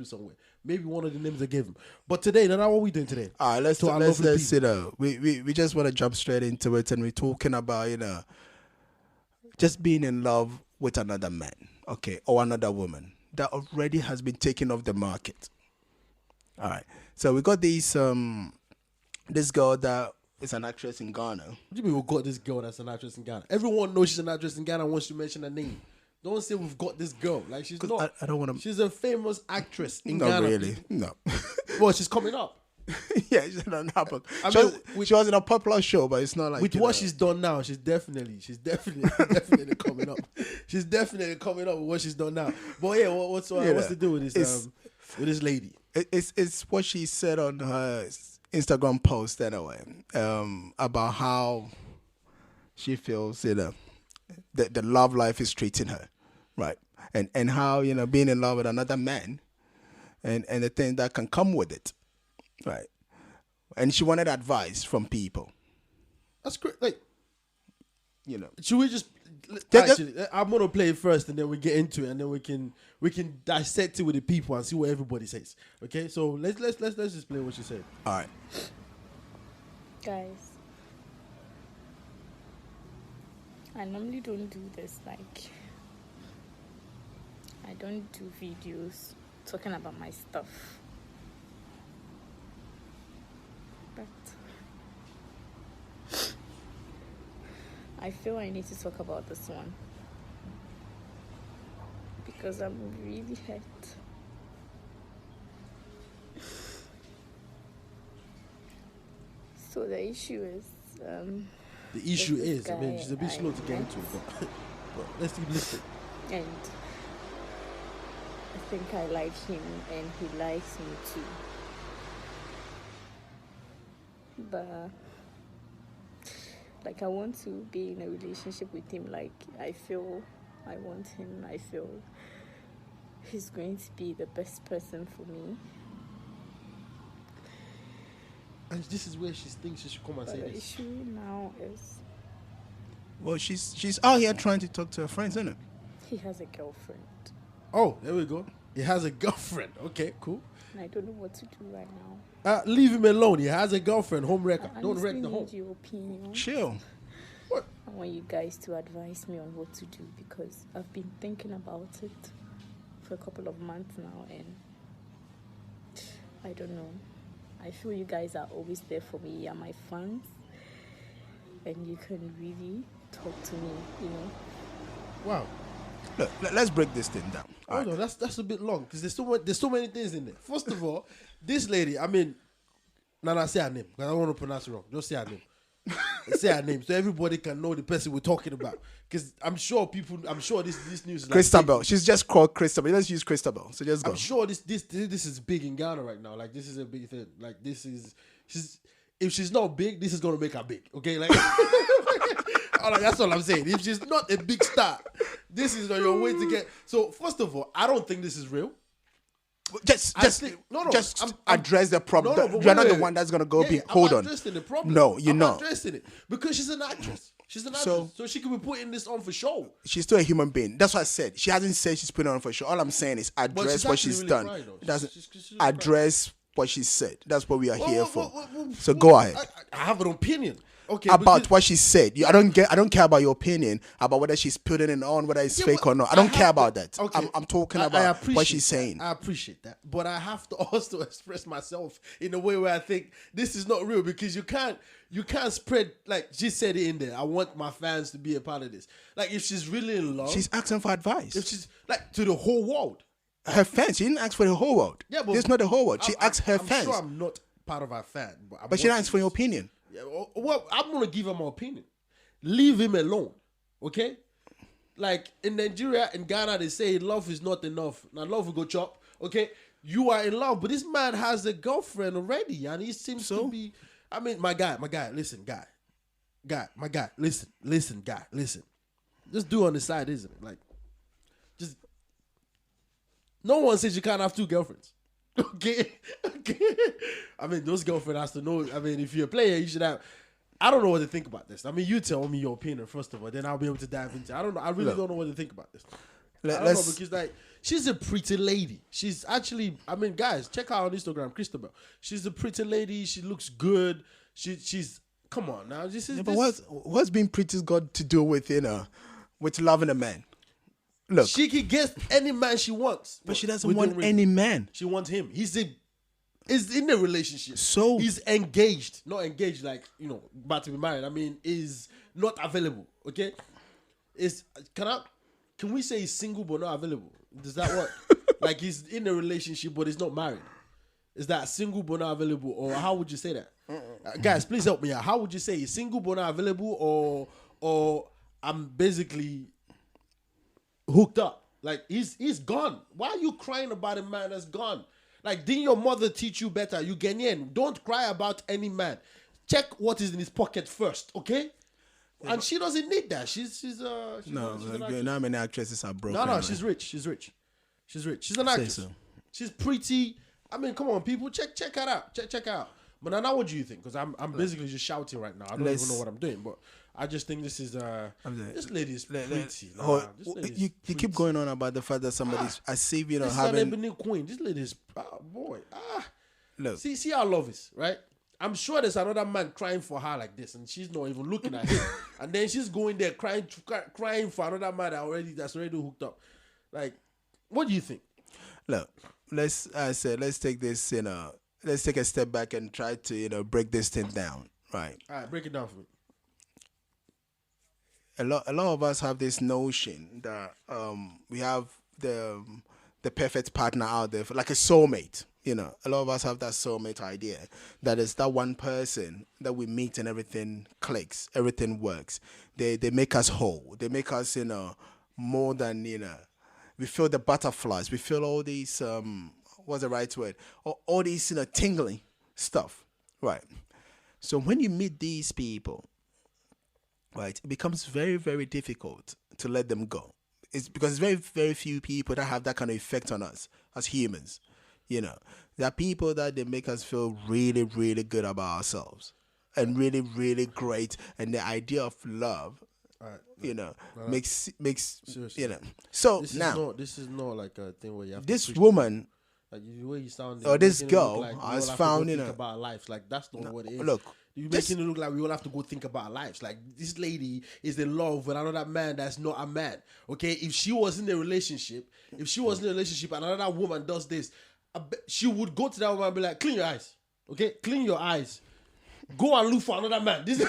somewhere. Maybe one of the names I gave him. But today, that's not what we doing today. All right, let's we just want to jump straight into it, and we're talking about just being in love with another man, okay, or another woman that already has been taken off the market. All right, so we got this girl that is an actress in Ghana. What do you mean we got this girl that's an actress in Ghana? Everyone knows she's an actress in Ghana once you mention her name. Don't say we've got this girl. Like, she's not. I don't want to. She's a famous actress in Not Ghana. really. No. Well, she's coming up. Yeah, she's not happen. I She was in a popular show, but it's not like with what she's done now. She's definitely definitely coming up. She's definitely coming up with what she's done now. But yeah, what's to do with this lady? It's what she said on her Instagram post anyway, about how she feels the love life is treating her, right? And how being in love with another man, and the thing that can come with it, right? And she wanted advice from people. That's great. Like, should we just? Actually, I'm gonna play it first, and then we get into it, and then we can dissect it with the people and see what everybody says. Okay, so let's just play what she said. All right, guys. I normally don't do this. Like, I don't do videos talking about my stuff, but I feel I need to talk about this one because I'm really hurt. So the issue is the issue is, I mean, she's a bit slow to get into it, but let's keep listening. And I think I like him and he likes me too. But like, I want to be in a relationship with him. Like, I feel I want him. I feel he's going to be the best person for me. And this is where she thinks she should come and But say the this. issue now is, well, she's out here trying to talk to her friends, isn't it? he has a girlfriend. Oh, there we go. He has a girlfriend. Okay, cool. And I don't know what to do right now. Leave him alone. He has a girlfriend. Home wrecker. I Don't wreck honestly the home. need your opinion. Chill. What? I want you guys to advise me on what to do because I've been thinking about it for a couple of months now and I don't know. I feel you guys are always there for me. You're my fans and you can really talk to me, Wow. Look, let's break this thing down. Hold on, that's a bit long because there's so many things in there. First of all, this lady, I mean, say her name because I don't want to pronounce it wrong. Just say her name. Say her name so everybody can know the person we're talking about. Because I'm sure this news is Christabel. Like, She's just called Christabel. Let's use Christabel. So just go. I'm sure this is big in Ghana right now. Like, this is a big thing. Like, if she's not big, this is gonna make her big. Okay, like that's all I'm saying. If she's not a big star, this is your way to get. So first of all, I don't think this is real. Just address the problem. No, You're not the one that's gonna go. Hold on. I'm addressing the problem. No, you're not addressing it because she's an actress. She's an actress, so she could be putting this on for show. She's still a human being. That's what I said. She hasn't said she's putting it on for show. All I'm saying is address what she's really done. crying, She's address what she said. That's what we are here for. So go ahead. I have an opinion. Okay, about what she said. I don't care about your opinion about whether she's putting it on, whether it's fake or not. I don't care about that. Okay. I'm talking about what she's saying. I appreciate that, but I have to also express myself in a way where I think this is not real because you can't spread, like she said it in there. I want my fans to be a part of this. Like, if she's really in love, she's asking for advice. If she's like to the whole world, her fans. She didn't ask for the whole world. Yeah, but it's not the whole world. She asked her fans. I'm sure I'm not part of her fan, but she didn't ask for your opinion. Yeah, well, I'm gonna give her my opinion. Leave him alone, okay? Like, in Nigeria, in Ghana, they say love is not enough. Now love will go chop, okay? You are in love, but this man has a girlfriend already, and he seems to be. I mean, my guy, listen, listen. Just do on the side, isn't it? Like, just. No one says you can't have two girlfriends. Okay. I mean, those girlfriends has to know. I mean, if you're a player, you should have. I don't know what to think about this. I mean, you tell me your opinion first of all, then I'll be able to dive into. I don't know. I really don't know what to think about this. I don't know because, like, She's a pretty lady. She's actually, I mean, guys, check her out on Instagram, Christabel. She's a pretty lady. She looks good. She's come on now. This is. Yeah, but what's being pretty got to do with with loving a man? Look, she can get any man she wants, but she doesn't want any man. She wants him. He's in a relationship. So he's engaged, not engaged like about to be married. I mean, is not available. Okay, can we say he's single but not available? Does that work? Like he's in a relationship but he's not married. Is that single but not available, or how would you say that? Guys, please help me out. How would you say he's single but not available, or I'm basically hooked up? Like he's gone. Why are you crying about a man that's gone? Like, didn't your mother teach you better? You Ghanaian, don't cry about any man. Check what is in his pocket first, okay? Yeah, and she doesn't need that. She's not many actresses are broken. No, she's rich. She's an actress. So. She's pretty. I mean, come on, people, check her out. Check her out. But now, what do you think? Because I'm basically just shouting right now. I don't even know what I'm doing, but I just think this is this lady is pretty. You keep going on about the fact that somebody's I see this having an ebony queen. This lady is Look. See how love is, right? I'm sure there's another man crying for her like this, and she's not even looking at him. And then she's going there crying for another man that's already hooked up. Like, what do you think? Look, let's take this, let's take a step back and try to, break this thing down, right? All right, break it down for me. A lot of us have this notion that we have the perfect partner out there, like a soulmate. A lot of us have that soulmate idea. That is that one person that we meet and everything clicks, everything works. They make us whole. They make us, more than, we feel the butterflies. We feel all these, what's the right word? All these, tingling stuff, right? So when you meet these people, right, it becomes very, very difficult to let them go. It's because very, very few people that have that kind of effect on us as humans. There are people that they make us feel really, really good about ourselves and really, really great. And the idea of love, makes seriously. So this is not like a thing where you have this woman. Like the way you sound, or this girl has found think about lives. Like that's not what it is. Look, you're making it look like we all have to go think about our lives. Like this lady is in love with another man that's not a man. Okay, if she was in a relationship, and another woman does this, she would go to that woman and be like, "Clean your eyes, okay? Clean your eyes. Go and look for another man." This.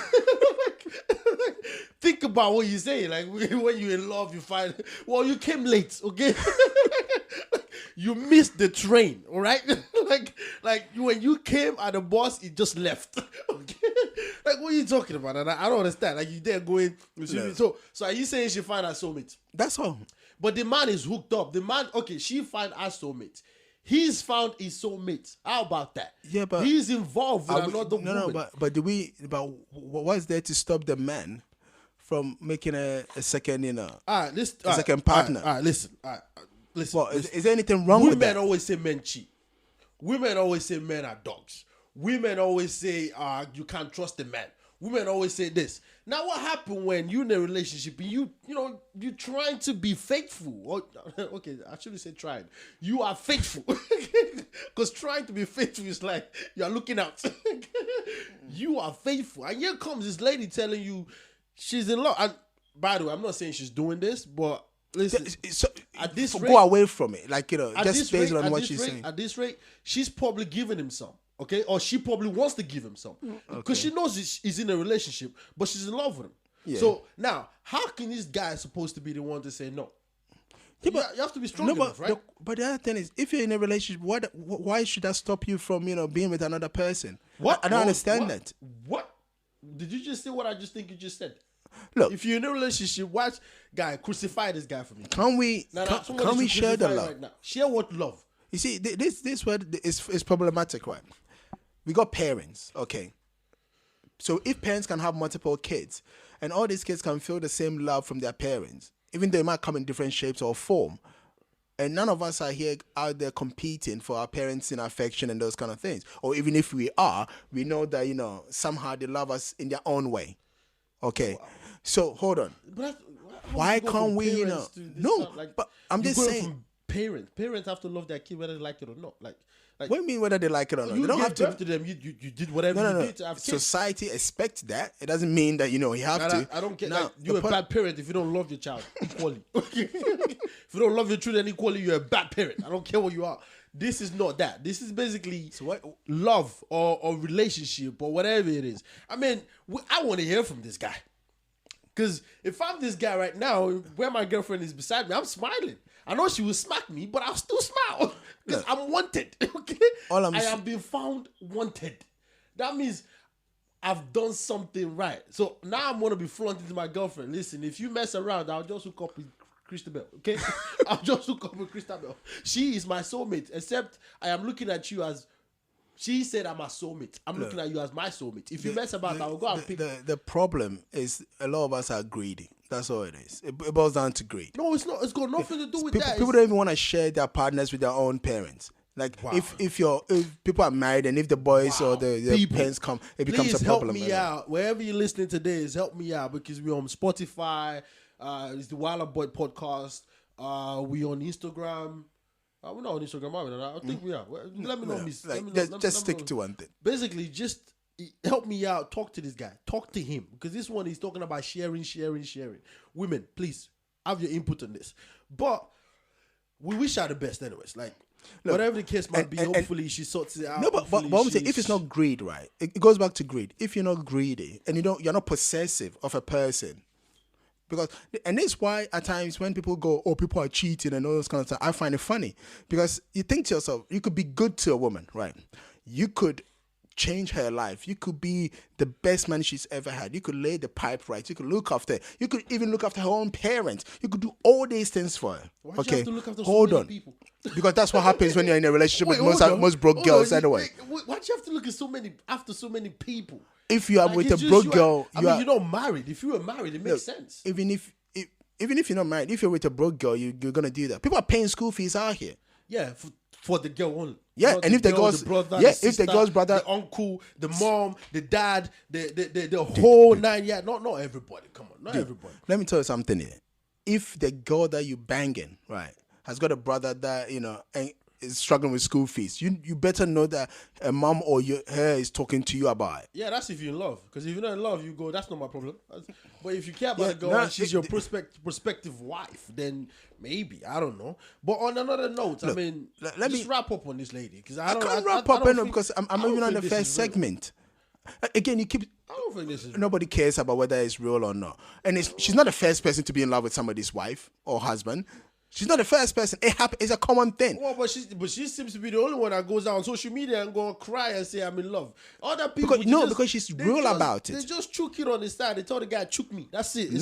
Think about what you say. Like when you're in love, you find. Well, you came late, okay? You missed the train, all right? like when you came and the boss, it just left. Okay? Like, what are you talking about? And I don't understand. Like, you there going... No. So are you saying she find her soulmate? That's all. But the man is hooked up. The man... Okay, she find her soulmate. He's found his soulmate. How about that? Yeah, but... He's involved with another woman. No, but what's there to stop the man from making a second, second partner? All right, listen. All right. Listen, well, is there anything wrong with that? Women always say men cheat. Women always say men are dogs. Women always say you can't trust a man. Women always say this. Now, what happened when you're in a relationship and you're trying to be faithful? Or, okay, I shouldn't say trying. You are faithful. Because trying to be faithful is like you're looking out. You are faithful. And here comes this lady telling you she's in love. And by the way, I'm not saying she's doing this, but listen, at this rate, go away from it. Like, just based on what she's saying. At this rate, she's probably giving him some. Okay? Or she probably wants to give him some. Because she knows he's in a relationship, but she's in love with him. Yeah. So, now, how can this guy supposed to be the one to say no? Yeah, but you have to be strong enough, right? But the other thing is, if you're in a relationship, why should that stop you from, being with another person? What? I don't understand that. What? Did you just say what I just think you just said? Look, if you're in a relationship, crucify this guy for me. Can we share the love? Right now. Share what love? You see, this word is problematic, right? We got parents, okay? So if parents can have multiple kids, and all these kids can feel the same love from their parents, even though it might come in different shapes or form, and none of us are here out there competing for our parents in affection and those kind of things. Or even if we are, we know that, somehow they love us in their own way. Okay? So, hold on. Why can't we, No, but I'm just saying. Parents have to love their kid whether they like it or not. Like what do you mean whether they like it or not? you They don't gave have to. birth to them. You did whatever you did to have kids. Society expects that. It doesn't mean that you have to. I don't get. Now, Like, you're a bad parent if you don't love your child equally. If you don't love your children equally, you're a bad parent. I don't care what you are. This is not that. This is basically love or relationship or whatever it is. I mean, I want to hear from this guy. Because if I'm this guy right now, where my girlfriend is beside me, I'm smiling. I know she will smack me, but I'll still smile. Because I'm wanted. Okay? I am being found wanted. That means I've done something right. So now I'm going to be flaunting to my girlfriend. Listen, if you mess around, I'll just hook up with Christabel. Okay? I'll just hook up with Christabel. She is my soulmate. Except I am looking at you as... She said I'm a soulmate. I'm looking at you as my soulmate. If you mess about, I will go and pick... The problem is a lot of us are greedy. That's all it is. It boils down to greed. No, it's not. It's got nothing to do with that. People don't even want to share their partners with their own parents. Like if people are married and if the boys or the parents come, it becomes a problem. Please help me out. Wherever you're listening today, is help me out because we're on Spotify. It's the Wahaala Boy podcast. We on Instagram. We're not on Instagram, are we? I think we are. Let me know, miss. Just stick to one thing. Basically, just help me out. Talk to this guy. Talk to him. Because this one is talking about sharing. Women, please, have your input on this. But we wish her the best anyways. Like, whatever the case might be, hopefully she sorts it out. No, but I'm saying, if it's not greed, right? It goes back to greed. If you're not greedy and you're not possessive of a person, and that's why at times when people go, oh, people are cheating and all those kind of stuff, I find it funny because you think to yourself, you could be good to a woman, right? You could change her life. You could be the best man she's ever had. You could lay the pipe right. You could look after her. You could even look after her own parents. You could do all these things for her. Why do you have to look after hold so many on. People? Because that's what happens when you're in a relationship with most broke girls anyway. Why do you have to look at so many people? If you are with a broke girl, you're not married. If you were married, it makes sense. Even if you're not married, if you're with a broke girl, you're gonna do that. People are paying school fees out here. Yeah, for the girl only. Yeah, and if the girl's brother, if the girl's brother, the uncle, the mom, the dad, the whole nine. Yeah, not everybody. Come on, not everybody. Let me tell you something here. If the girl that you banging, right, has got a brother that and is struggling with school fees, you better know that a mom or her is talking to you about it. Yeah, that's if you're in love. Because if you're not in love, you go, that's not my problem. But if you care about a girl and she's your prospective wife, then maybe, I don't know. But on another note, I mean, let me wrap up on this lady. Because I can't wrap up because I'm even on the first segment. Again, you keep... I don't think this is... Nobody cares about whether it's real or not. And she's not the first person to be in love with somebody's wife or husband. She's not the first person. It happens. It's a common thing. Well, but she seems to be the only one that goes out on social media and go and cry and say I'm in love. Other people because she's real about it. They just choke it on the side. They tell the guy choke me. That's it.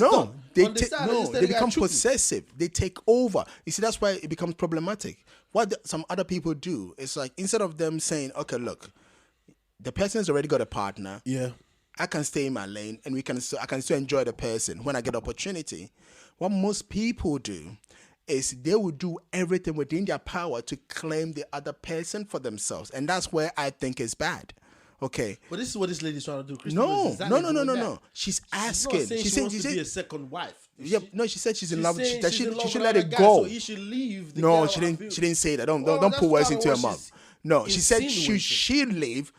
They become possessive. They take over. You see, that's why it becomes problematic. What some other people do is like instead of them saying, okay, look, the person's already got a partner. Yeah. I can stay in my lane and I can still enjoy the person when I get opportunity. What most people do is they will do everything within their power to claim the other person for themselves. And that's where I think it's bad. Okay. But this is what this lady's trying to do. No. She's asking. She wants to be a second wife. Yeah, no, she said she's in love. That she should let it go. So he should leave. No, she didn't say that. Don't put words into her mouth. No, she said she leave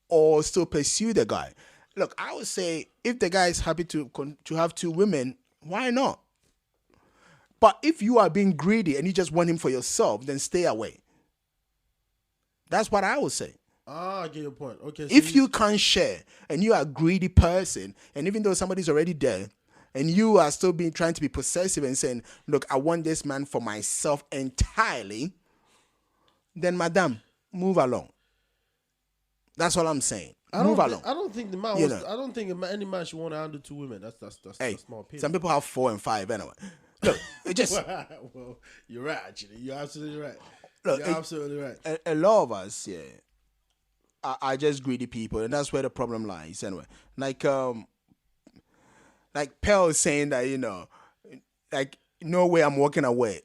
or still pursue the guy. Look, I would say if the guy is happy to have two women, why not? But if you are being greedy and you just want him for yourself, then stay away. That's what I would say. I get your point. Okay. So if you can't share and you are a greedy person, and even though somebody's already there, and you are still trying to be possessive and saying, look, I want this man for myself entirely, then madam, move along. That's all I'm saying. Move along. I don't think the man was, I don't think any man should want to handle two women. That's my opinion. Some people have 4 and 5 anyway. Look, it just... well, you're right, actually. You're absolutely right. Look, you're absolutely right. A lot of us, are just greedy people, and that's where the problem lies anyway. Like Pearl is saying that, like, no way I'm walking away.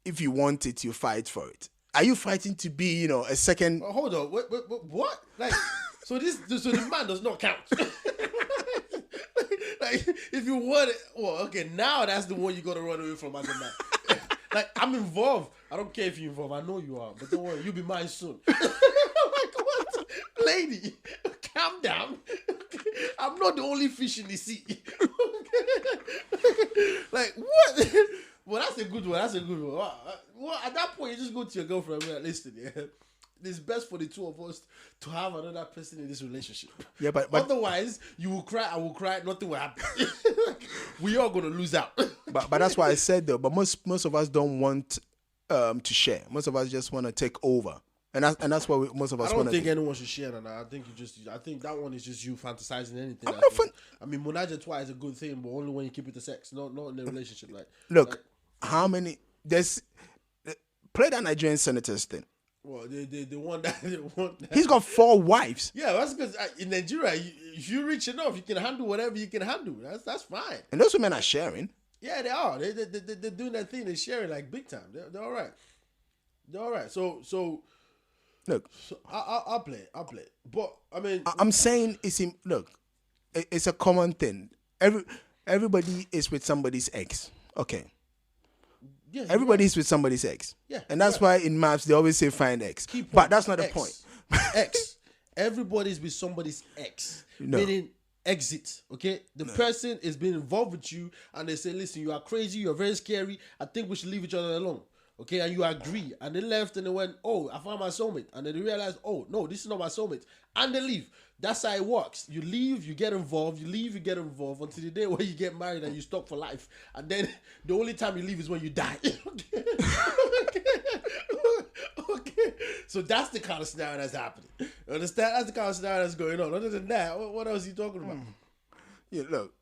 If you want it, you fight for it. Are you fighting to be, a second... Hold on. What? Like, so the man does not count. Like, if you want it, well, okay, now that's the one you got to run away from as a man. Like, I'm involved. I don't care if you're involved. I know you are, but don't worry, you'll be mine soon. Like, what? Lady, calm down. I'm not the only fish in the sea. Like, what? Well, that's a good one. That's a good one. Well, at that point, you just go to your girlfriend and be like, listen, yeah, it's best for the two of us to have another person in this relationship. Yeah, but otherwise, you will cry, I will cry, nothing will happen. We are going to lose out. but that's why I said though. But most of us don't want to share. Most of us just want to take over, and that's what most of us. I don't want think to anyone should share that. I think that one is just you fantasizing anything. I mean, Monaja twice is a good thing, but only when you keep it to sex, not in a relationship. Like, look, how many? There's play that Nigerian senators thing. Well, they want that. They want that. He's got 4 wives. Yeah, that's because in Nigeria, if you're rich enough, you can handle whatever you can handle. That's fine. And those women are sharing. Yeah, they are. They're doing that thing. They're sharing like big time. They're all right. They're all right. So look, I'll play. But I mean, I'm saying it's a common thing. Everybody is with somebody's ex. Okay. yeah, Everybody's with somebody's ex. Yeah, And that's why in maps they always say find ex. But that's not the point. Ex. Everybody's with somebody's ex. No. Meaning exit. Okay? The person is being involved with you and they say, listen, you are crazy, you're very scary. I think we should leave each other alone. Okay, and you agree. And they left and they went, oh, I found my soulmate. And then they realized, oh, no, this is not my soulmate. And they leave. That's how it works. You leave, you get involved. You leave, you get involved until the day where you get married and you stuck for life. And then the only time you leave is when you die. Okay. So that's the kind of scenario that's happening. You understand? That's the kind of scenario that's going on. Other than that, what else are you talking about? Yeah, look.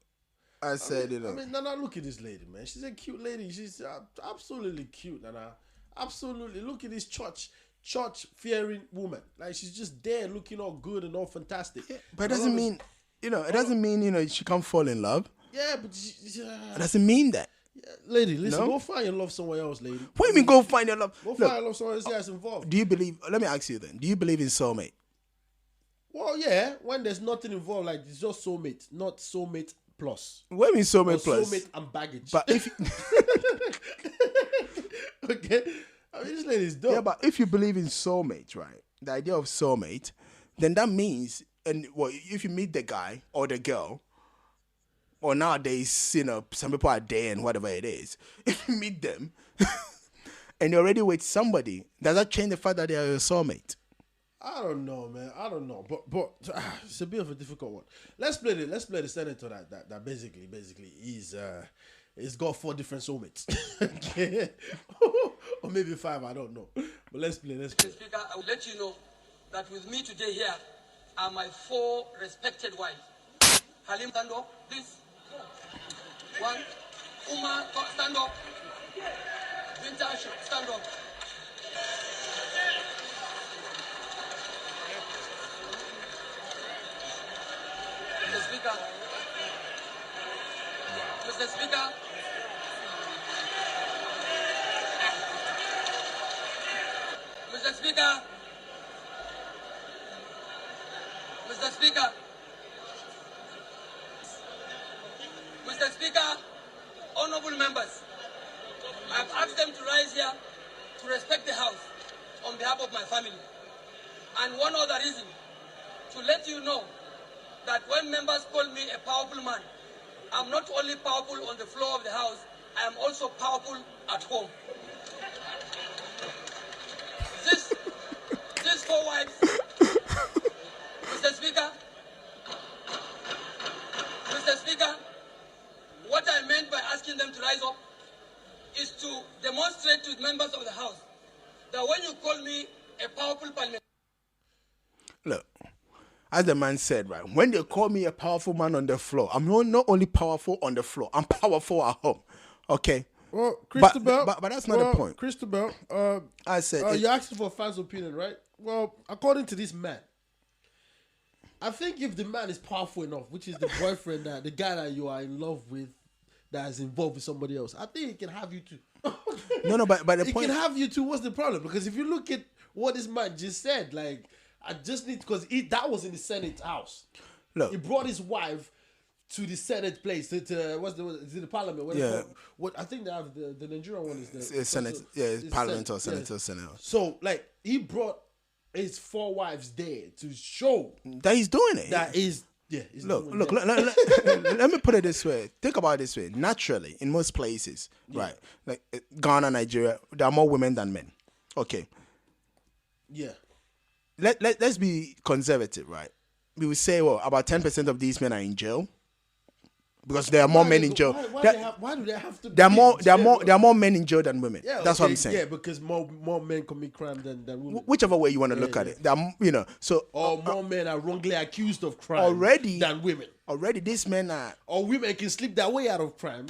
I said it. I mean, Nana, look at this lady, man. She's a cute lady. She's absolutely cute, Nana. Absolutely. Look at this church-fearing woman. Like, she's just there looking all good and all fantastic. Yeah, but it doesn't mean, it doesn't mean, she can't fall in love. Yeah, but It doesn't mean that. yeah, lady, listen, No? go find your love somewhere else, lady. What do you mean go find your love? Go Look, find your love somewhere else that's involved. do you believe, let me ask you then, do you believe in soulmate? Well, yeah, when there's nothing involved, like it's just soulmate, not soulmate plus. What do you mean Or soulmate plus? soulmate and baggage. But if Okay? I mean, this lady's dope. yeah, but if you believe in soulmate, right? The idea of soulmate, then that means, if you meet the guy or the girl, or nowadays, some people are there and whatever it is, if you meet them and you're already with somebody, does that change the fact that they are your soulmate? I don't know, man. I don't know, but it's a bit of a difficult one. Let's play the senator that basically he's got 4 different soulmates, okay, or maybe 5. I don't know, but let's play. Mr. Speaker, I will let you know that with me today here are my 4 respected wives. Halim, stand up, please. 1. Uma, stand up. Binta, stand up. Mr. Speaker. Mr. Speaker. Mr. Speaker. Mr. Speaker. Mr. Speaker, honorable members, I've asked them to rise here to respect the House on behalf of my family. And one other reason, to let you know that when members call me a powerful man, I'm not only powerful on the floor of the House, I am also powerful at home. These 4 wives, Mr. Speaker, what I meant by asking them to rise up is to demonstrate to members of the House that when you call me a powerful parliamentarian. Look, as the man said, right, when they call me a powerful man on the floor, I'm not only powerful on the floor, I'm powerful at home. Okay? Well, Christabel, but that's not the point. Christabel, I said, you're asking for a fan's opinion, right? Well, according to this man, I think if the man is powerful enough, which is the boyfriend, the guy that you are in love with, that is involved with somebody else, I think he can have you too. No, but the he point, can have you too. What's the problem? Because if you look at what this man just said, like, I just need, because that was in the Senate house. look, He brought his wife to the Senate place, to is it the Parliament? What I think they have the Nigerian one is the Senate. It's Parliament or Senate or Senate. So like he brought his 4 wives there to show that he's doing it. That is. Yeah, look. Let me put it this way. Think about it this way. Naturally, in most places, right, like Ghana, Nigeria, there are more women than men. Okay. Yeah. Let's be conservative, right? We would say, well, about 10% of these men are in jail because there are more men in jail. Why do they have to? There are more men in jail than women. Yeah, that's what I'm saying. Yeah, because more men commit crime than women. Whichever way you want to look at it, more men are wrongly accused of crime already than women. Already, these men are. Or women can slip their way out of crime.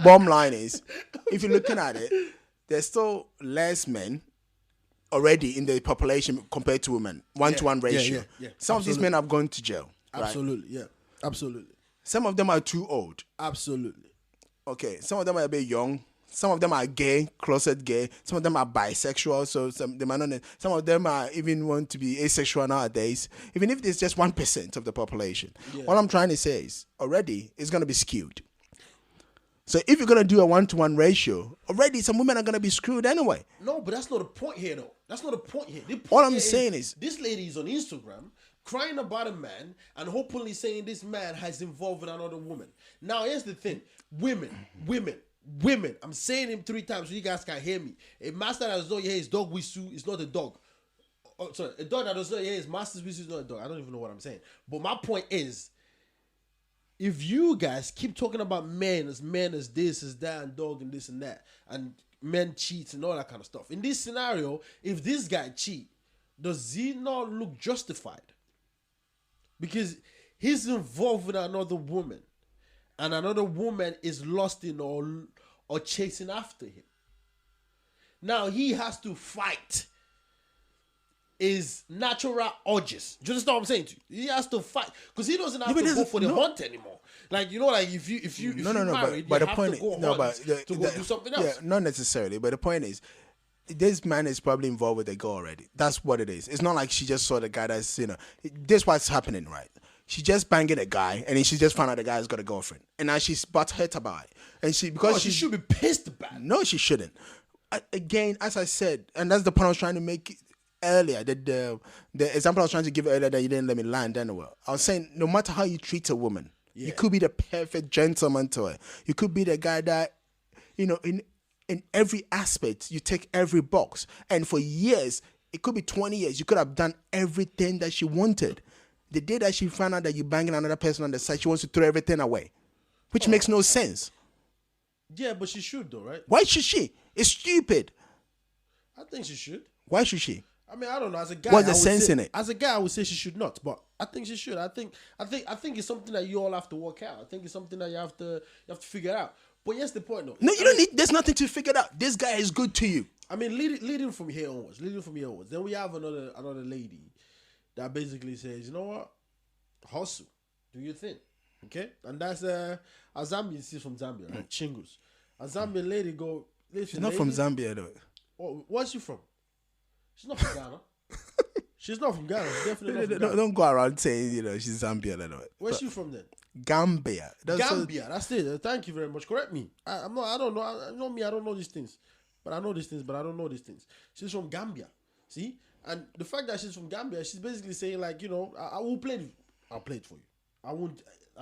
Bottom line is, if you're looking at it, there's still less men already in the population compared to women. 1-to-1 ratio. Yeah. Some of these men have gone to jail. Absolutely, right? Yeah. Absolutely. Some of them are too old. Absolutely. Okay, some of them are a bit young. Some of them are gay, closet gay. Some of them are bisexual. So some of them are even want to be asexual nowadays. Even if it's just 1% of the population. Yeah. All I'm trying to say is already it's going to be skewed. So if you're going to do a 1-to-1 ratio, already some women are going to be screwed anyway. No, but that's not the point here, though. That's not the point here. All I'm saying is this lady is on Instagram crying about a man and openly saying this man has involved with another woman. Now, here's the thing. Women. I'm saying him 3 times so you guys can hear me. A master that does not hear his dog whistle is not a dog. Oh, sorry, a dog that does not hear his master's whistle is not a dog. I don't even know what I'm saying. But my point is, if you guys keep talking about men as this, as that, and dog, and this and that, and men cheat and all that kind of stuff. In this scenario, if this guy cheat, does he not look justified? Because he's involved with another woman, and another woman is lost in or chasing after him. Now he has to fight his natural urges. Do you understand what I'm saying to you? He has to fight because he doesn't have to go for the hunt anymore. Like if you married, but the point is to go do something else. Yeah, not necessarily. But the point is, this man is probably involved with the girl already. That's what it is. It's not like she just saw the guy that's this what's happening, right? She's just banging a guy, and then she just found out the guy's got a girlfriend, and now she's butthurt about it. And she should be pissed about it. No, she shouldn't. Again, as I said, and that's the point I was trying to make earlier. The example I was trying to give earlier that you didn't let me land anyway. I was saying, no matter how you treat a woman, you could be the perfect gentleman to her. You could be the guy that, in every aspect, you take every box. And for years, it could be 20 years, you could have done everything that she wanted. The day that she found out that you're banging another person on the side, she wants to throw everything away, which makes no sense. Yeah, but she should though, right? Why should she? It's stupid. I think she should. Why should she? I mean, I don't know. As a guy, what's the sense in it? As a guy, I would say she should not, but I think she should. I think it's something that you all have to work out. I think it's something that you have to figure out. But here's the point, though. No, you don't need. There's nothing to figure out. This guy is good to you. I mean, leading from here onwards. Then we have another lady that basically says, you know what, hustle, do your thing, okay? And that's a Zambian. She's from Zambia, right? Chingus. A Zambian lady go. She's not from Zambia though. Oh, where's she from? She's not from Ghana. She's not from Ghana. She's definitely not from Ghana. Don't go around saying she's Zambia. Where's she from then? Gambia. That's it. Thank you very much. Correct me. I don't know. You know me. I don't know these things, but I know these things. But I don't know these things. She's from Gambia. See, and the fact that she's from Gambia, she's basically saying like, I will play it. I'll play it for you. I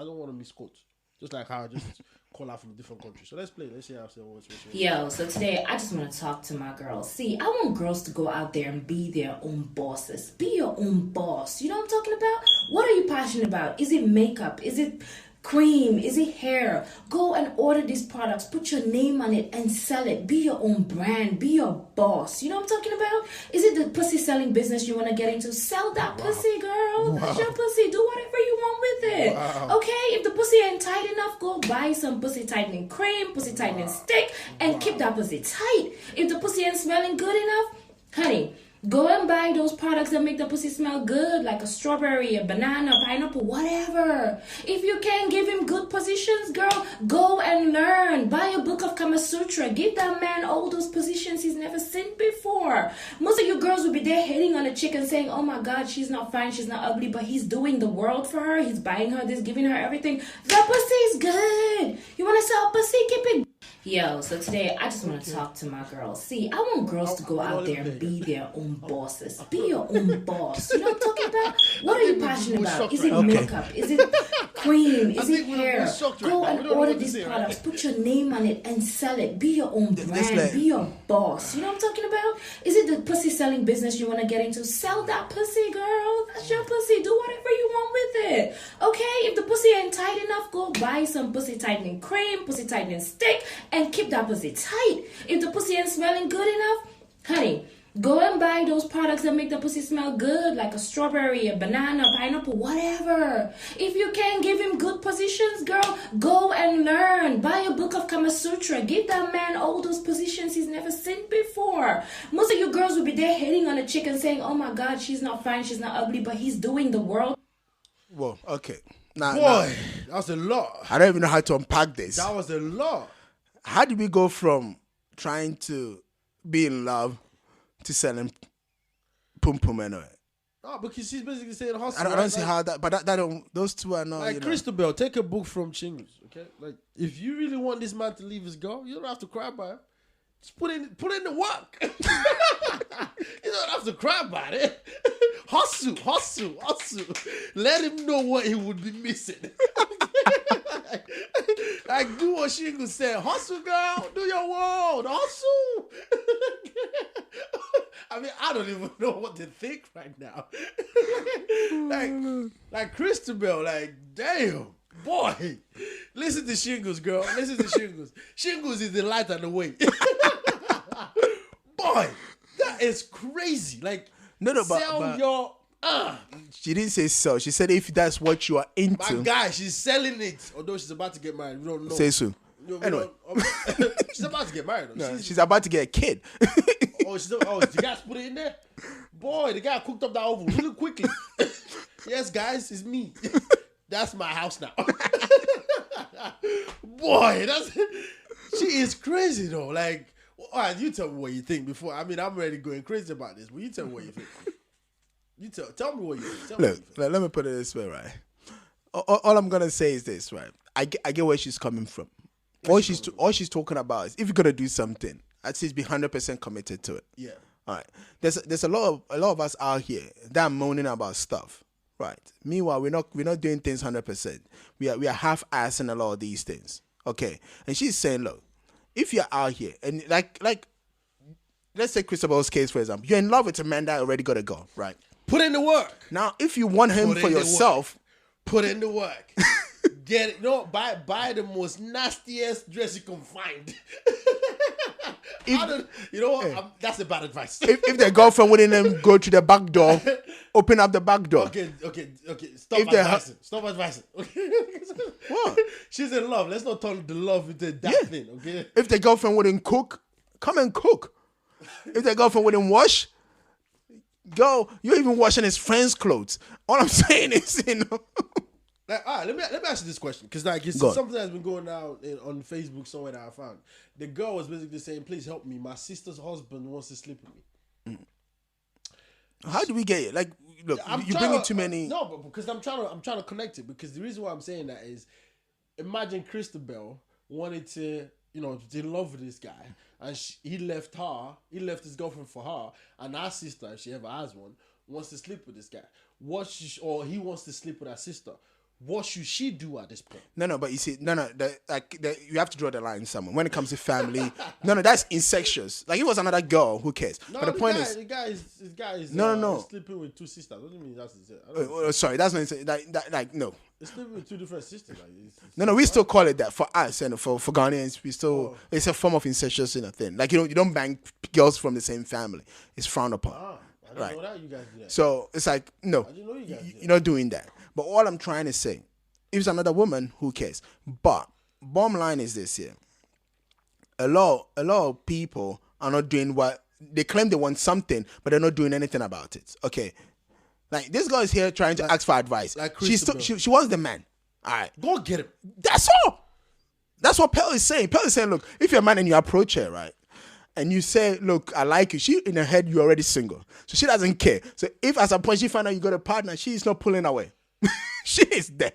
don't want to misquote. Just like how I just call out from a different country. So let's play. Let's see how it works. Yo, so today I just want to talk to my girls. See, I want girls to go out there and be their own bosses. Be your own boss. You know what I'm talking about? What are you passionate about? Is it makeup? Is it cream? Is it hair? Go and order these products. Put your name on it and sell it. Be your own brand. Be your boss. You know what I'm talking about? Is it the pussy selling business you want to get into? Sell that pussy, girl. That's your pussy. Do whatever you want with it. Okay? If the pussy ain't tight enough, go buy some pussy tightening cream, pussy tightening stick, and keep that pussy tight. If the pussy ain't smelling good enough, honey, Go and buy those products that make the pussy smell good, like a strawberry, a banana, pineapple, whatever. If you can't give him good positions, girl, go and learn. Buy a book of Kama Sutra. Give that man all those positions he's never seen before. Most of you girls will be there hating on a chick and saying, oh my God, she's not fine, she's not ugly, but he's doing the world for her. He's buying her this, giving her everything. The pussy is good. You want to sell pussy? Keep it. Yo, so today I just want to talk to my girls. See, I want girls to go out there and be their own bosses. Be your own boss. You know what I'm talking about? What are you passionate about? Is it makeup? Is it cream? Is it hair? Go and order these products. Put your name on it and sell it. Be your own brand. Be your boss. You know what I'm talking about? Is it the pussy selling business you want to get into? Sell that pussy, girl. That's your pussy. Do whatever you want with it. Okay? If the pussy ain't tight enough, go buy some pussy tightening cream, pussy tightening stick, and keep that pussy tight. If the pussy ain't smelling good enough, honey, go and buy those products that make the pussy smell good, like a strawberry, a banana, pineapple, whatever. If you can't give him good positions, girl, go and learn. Buy a book of Kama Sutra. Give that man all those positions he's never seen before. Most of you girls will be there hating on a chick and saying, oh my God, she's not fine, she's not ugly, but he's doing the world. Whoa, okay. Boy, that was a lot. I don't even know how to unpack this. That was a lot. How did we go from trying to be in love to selling pum pum anyway? No, because she's basically saying hustle. I don't see how that, but that don't. Those two are not. Like Christabel, take a book from Chingus, okay? Like, if you really want this man to leave his girl, you don't have to cry by him. Just put in the work. You don't have to cry about it. Hustle. Let him know what he would be missing. Like, do what Chingus said. Hustle, girl. Do your world. Hustle. I mean, I don't even know what to think right now. like Christabel, like, damn. Boy, listen to Chingus, girl. Listen to Chingus. Chingus is the light and the way. Boy, that is crazy. Like, sell your... She didn't say so. She said if that's what you are into. My guy, she's selling it. Although she's about to get married. We don't know. Say so. Anyway. She's about to get married. No, she's about to get a kid. The guys put it in there? Boy, the guy cooked up that oven really quickly. Yes, guys, it's me. That's my house now. Boy, she is crazy though. Like, all right, you tell me what you think before. I mean, I'm already going crazy about this, but you tell me what you think. You tell me what you think. Look, let me put it this way, right? All I'm gonna say is this, right? I get where she's coming from. All she's talking about is if you're gonna do something, I'd say be 100% committed to it. Yeah. All right. There's a lot of us out here that are moaning about stuff. Right. Meanwhile, we're not doing things 100%. We are half-assing a lot of these things. Okay. And she's saying, look, if you're out here and like let's take Christabel's case for example, you're in love with a man that already got a girl, right? Put in the work. Now, if you want him for yourself, put in the work. Get it? No, buy the most nastiest dress you can find. You know what? That's a bad advice. If their girlfriend wouldn't go to the back door, open up the back door. Okay. Stop advising. Okay. What? She's in love. Let's not turn the love into that thing. Okay. If the girlfriend wouldn't cook, come and cook. If the girlfriend wouldn't wash, go. You're even washing his friend's clothes. All I'm saying is, Like, all right, let me ask you this question, because like it's something that's been going out on Facebook somewhere that I found. The girl was basically saying, "Please help me. My sister's husband wants to sleep with me." How do we get it? Like, look, you bring in too many. No, but because I'm trying to connect it, because the reason why I'm saying that is, imagine Christabel wanted to, in love with this guy, and he left his girlfriend for her, and our sister, if she ever has one, wants to sleep with this guy. Or he wants to sleep with her sister. What should she do at this point? No, but you see, you have to draw the line somewhere. When it comes to family, that's incestuous. Like, if it was another girl, who cares? No, but the point is, the guy is no. sleeping with two sisters. What do you mean that's it? Sorry, that's not no. It's sleeping with two different sisters. Like, no, we still call it that for us and for Ghanaians. We still it's a form of incestuous thing. Like, you don't bang girls from the same family. It's frowned upon. I didn't know that you guys do that. So it's like, no, I didn't know you guys do that. You're not doing that. But all I'm trying to say, if it's another woman, who cares? But bottom line is this here: a lot of people are not doing what they claim they want something, but they're not doing anything about it. Okay, like this girl is here trying to ask for advice. Like she wants the man. All right, Go get him. that's all. That's what Pearl is saying. Pearl is saying, look, if you're a man and you approach her, right, and you say, look, I like you, she in her head, you're already single. So she doesn't care. So if at some point she find out you got a partner, she is not pulling away. She is there.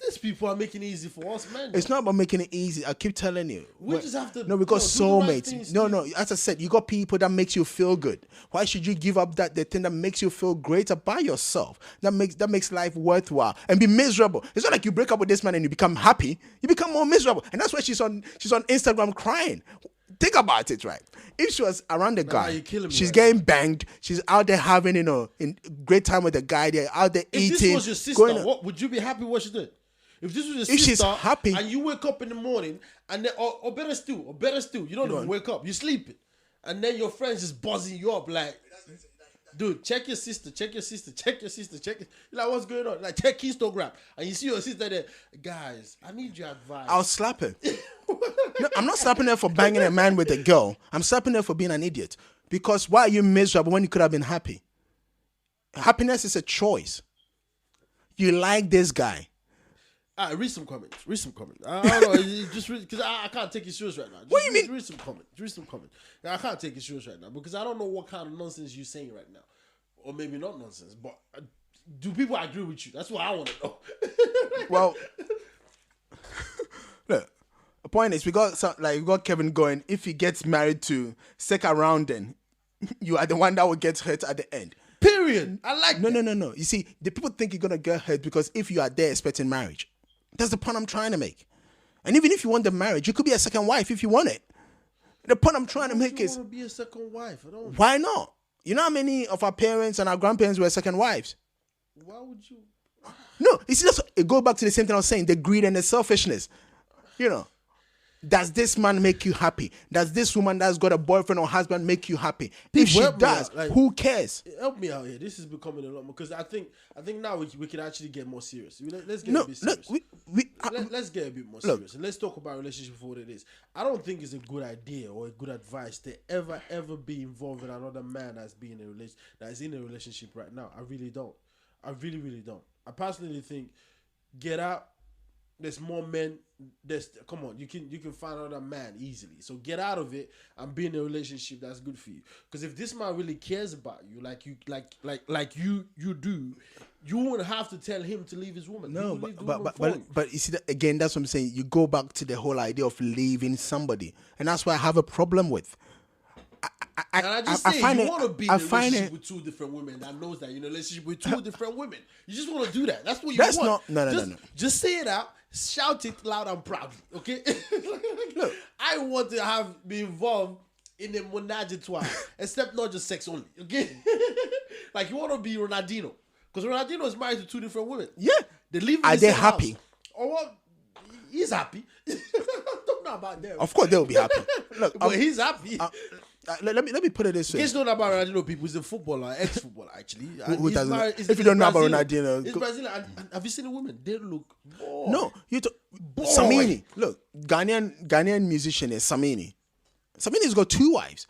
These people are making it easy for us, man. It's not about making it easy. I keep telling you. We just have to. No, because do the right soulmates. things, No, dude. no. As I said, you got people that makes you feel good. Why should you give up the thing that makes you feel great about yourself? That makes life worthwhile and be miserable. It's not like you break up with this man and you become happy. You become more miserable, and that's why she's on Instagram crying. Think about it, right? If she was around the guy, you're killing me she's right getting banged. She's out there having in great time with the guy. They're out there If eating. this was your sister, what would you be happy what she did? If this was your sister, she's happy, and you wake up in the morning, and then, or better still, you don't even wake up, you're sleeping, and then your friends just buzzing you up like, dude, check your sister. You're like, what's going on? Like, check Instagram, and you see your sister there. Guys, I need your advice. I'll slap her. No, I'm not slapping her for banging a man with a girl. I'm slapping her for being an idiot. Because why are you miserable when you could have been happy? Happiness is a choice. You like this guy. Read some comments. I don't know. Just because I can't take it serious right now. What do you mean? Read some comments. I can't take it serious right now because I don't know what kind of nonsense you're saying right now, or maybe not nonsense. But do people agree with you? That's what I want to know. Well, look. The point is, we got Kevin going. If he gets married to second round, then you are the one that will get hurt at the end. Period. I like that. No. You see, the people think you're gonna get hurt because if you are there expecting marriage. That's the point I'm trying to make. And even if you want the marriage, you could be a second wife if you want it. The point I'm trying to make is, want to be a second wife? I don't. why not? You know how many of our parents and our grandparents were second wives? Why would you? No, you see, it goes back to the same thing I was saying, the greed and the selfishness. You know, does this man make you happy? Does this woman that's got a boyfriend or husband make you happy? If she does, who cares? Help me out here. This is becoming a lot more because I think now we can actually get more serious. Let's get a bit serious. Let's get a bit more serious and let's talk about relationship for what it is. I don't think it's a good idea or a good advice to ever be involved with another man that is in a relationship right now. I really don't. I really don't. I personally think get out. There's more men. Come on, you can find another man easily. So get out of it and be in a relationship that's good for you. Because if this man really cares about you, like you do, you wouldn't have to tell him to leave his woman. No, but you see that again. That's what I'm saying. You go back to the whole idea of leaving somebody, and that's why I have a problem with. I find you want to be in a relationship with two different women that knows that you're in a relationship with two different women. You just want to do that. That's what you want. No. Just say it out. Shout it loud and proudly. Okay? Look, I want to be involved in a menage a trois, except not just sex only. Okay? Like you want to be Ronaldinho. Because Ronaldinho is married to two different women. Yeah. They live in Are the they same happy? house. Or what? He's happy. I don't know about them. Of course they'll be happy. Look, but he's happy. Let me put it this way. In case you don't know about Ronaldinho, people, he's a footballer, ex-footballer actually. Who doesn't? If you don't know about Ronaldinho, he's Brazilian. And have you seen the women? They look bored. No, Samini. Look, Ghanaian musician is Samini. Samini's got two wives.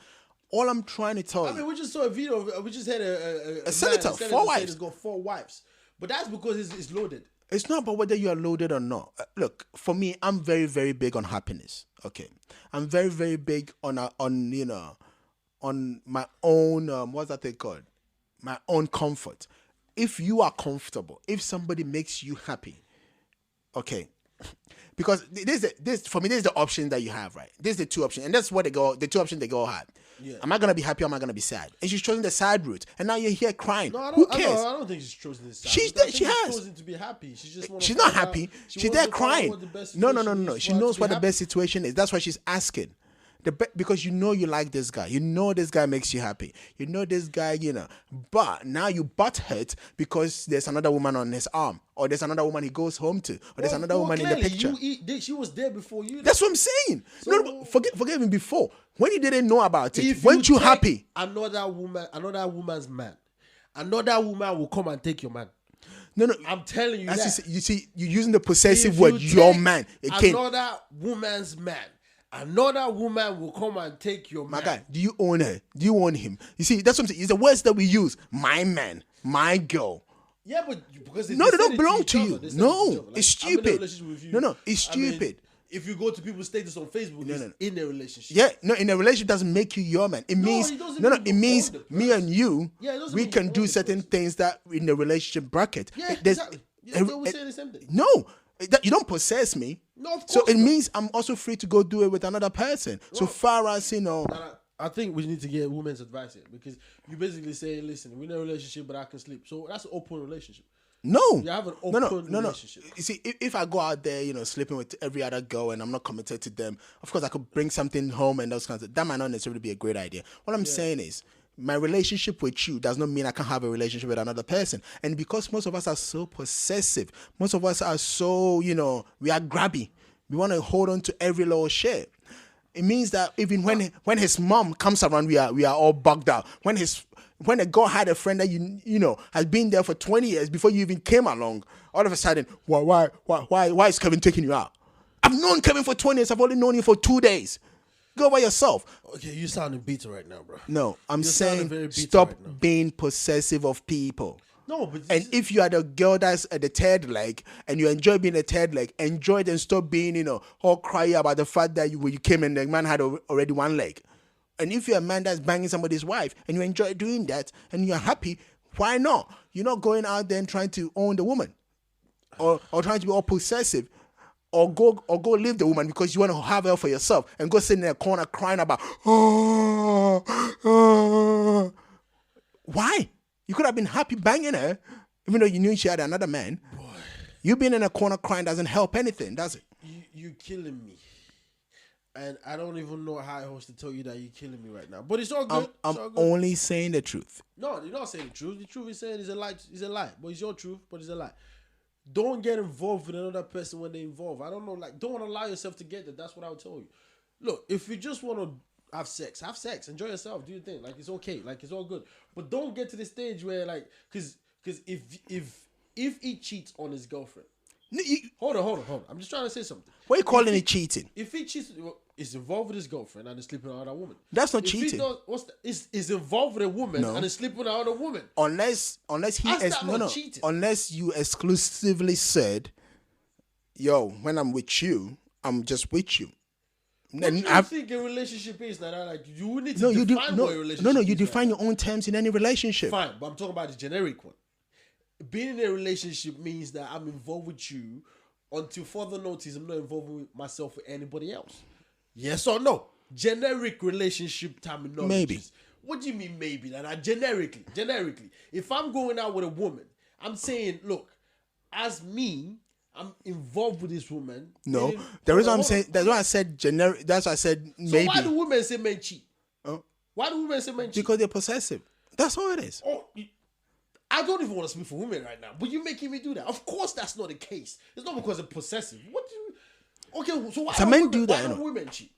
All I'm trying to tell you. I mean, we just saw a video. We just had a senator, 4 wives. He's got 4 wives, but that's because it's loaded. It's not about whether you are loaded or not. Look, for me, I'm very, very big on happiness. Okay, I'm very, very big on my own. What's that thing called? My own comfort. If you are comfortable, if somebody makes you happy, okay. Because this for me, this is the option that you have, right? This is the 2 options, and that's what the 2 options they go had. Yeah. Am I gonna be happy or am I gonna be sad? And she's chosen the sad route, and now you're here crying. No, who cares? I don't think she's chosen the sad. She has chosen to be happy. She's not happy. She's there crying. No. She knows what the best situation is. That's why she's asking. Because you know you like this guy. You know this guy makes you happy. You know this guy, But now you butt hurt because there's another woman on his arm. Or there's another woman he goes home to. Or there's another woman in the picture. She was there before you. That's what I'm saying. So, no, forget even before. When you didn't know about it, weren't you happy? Another woman's man. Another woman will come and take your man. No. I'm telling you that. You see, you're using the possessive word, your man. Another woman's man. another woman will come and take your My man. guy, do you own her? Do you own him? You see, that's what I'm saying. It's the words that we use. My man, my girl. Yeah, but because No, they don't belong to you. No, it's stupid. No, it's stupid. If you go to people's status on Facebook, it's in a relationship. Yeah, no, in a relationship doesn't make you your man. It means it doesn't no, mean it you means own the me and you. Yeah, it doesn't we mean can you do own the certain things that in the relationship bracket. Yeah, There's- exactly. Yeah, we're saying the same thing. No, you don't possess me. No, of course So it not. means I'm also free to go do it with another person. So far as I think we need to get women's advice here because you basically say, listen, we're in a relationship, but I can sleep. So that's an open relationship. no, You have an open no. relationship. You see, if I go out there, sleeping with every other girl and I'm not committed to them, of course I could bring something home and those kinds of that might not necessarily be a great idea. What I'm saying is, my relationship with you does not mean I can't have a relationship with another person. And because most of us are so possessive, most of us are so, we are grabby. We want to hold on to every little shit. It means that even when his mom comes around, we are all bugged out. When a girl had a friend that has been there for 20 years before you even came along, all of a sudden, why is Kevin taking you out? I've known Kevin for 20 years. I've only known you for 2 days. Go by yourself. Okay, you sounding bitter right now, bro. No, I'm You're sounding saying very bitter stop right now. being possessive of people. No, but And if you are the girl that's at the third leg and you enjoy being the third leg, enjoy it and stop being, all cry about the fact that when you came and the man had already one leg. And if you're a man that's banging somebody's wife and you enjoy doing that and you're happy, why not? You're not going out there and trying to own the woman or trying to be all possessive or go leave the woman because you want to have her for yourself and go sit in a corner crying about, why? You could have been happy banging her, even though you knew she had another man. Boy. You being in a corner crying doesn't help anything, does it? You're killing me. And I don't even know how I was to tell you that you're killing me right now. But it's all good. I'm only saying the truth. No, you're not saying the truth. The truth is saying is a lie. It's a lie. But it's your truth, but it's a lie. Don't get involved with another person when they're involved. I don't know. Don't allow yourself to get that. That's what I would tell you. Look, if you just want to have sex. Enjoy yourself. Do your thing. It's okay. It's all good. But don't get to the stage where, because if he cheats on his girlfriend. Hold on. I'm just trying to say something. What are you calling it cheating? If he cheats, is involved with his girlfriend and is sleeping with another woman. That's not cheating. Is involved with a woman and is sleeping with another woman. Unless you exclusively said, yo, when I'm with you, I'm just with you. What do you think a relationship is? You need to define what a relationship is. No, you define your own terms in any relationship. Fine, but I'm talking about the generic one. Being in a relationship means that I'm involved with you until further notice. I'm not involving myself with anybody else. Yes or no? Generic relationship terminology. Maybe. What do you mean maybe? Generically. If I'm going out with a woman, I'm saying, look, as me, I'm involved with this woman. No, the reason I'm saying that's why I said generic. That's why I said maybe. So why do women say men cheat? Why do women say men cheat? Because they're possessive. That's all it is. I don't even want to speak for women right now, but you're making me do that. Of course, that's not the case. It's not because they're possessive. What do you? Okay, so why do men do that? Why do women cheat?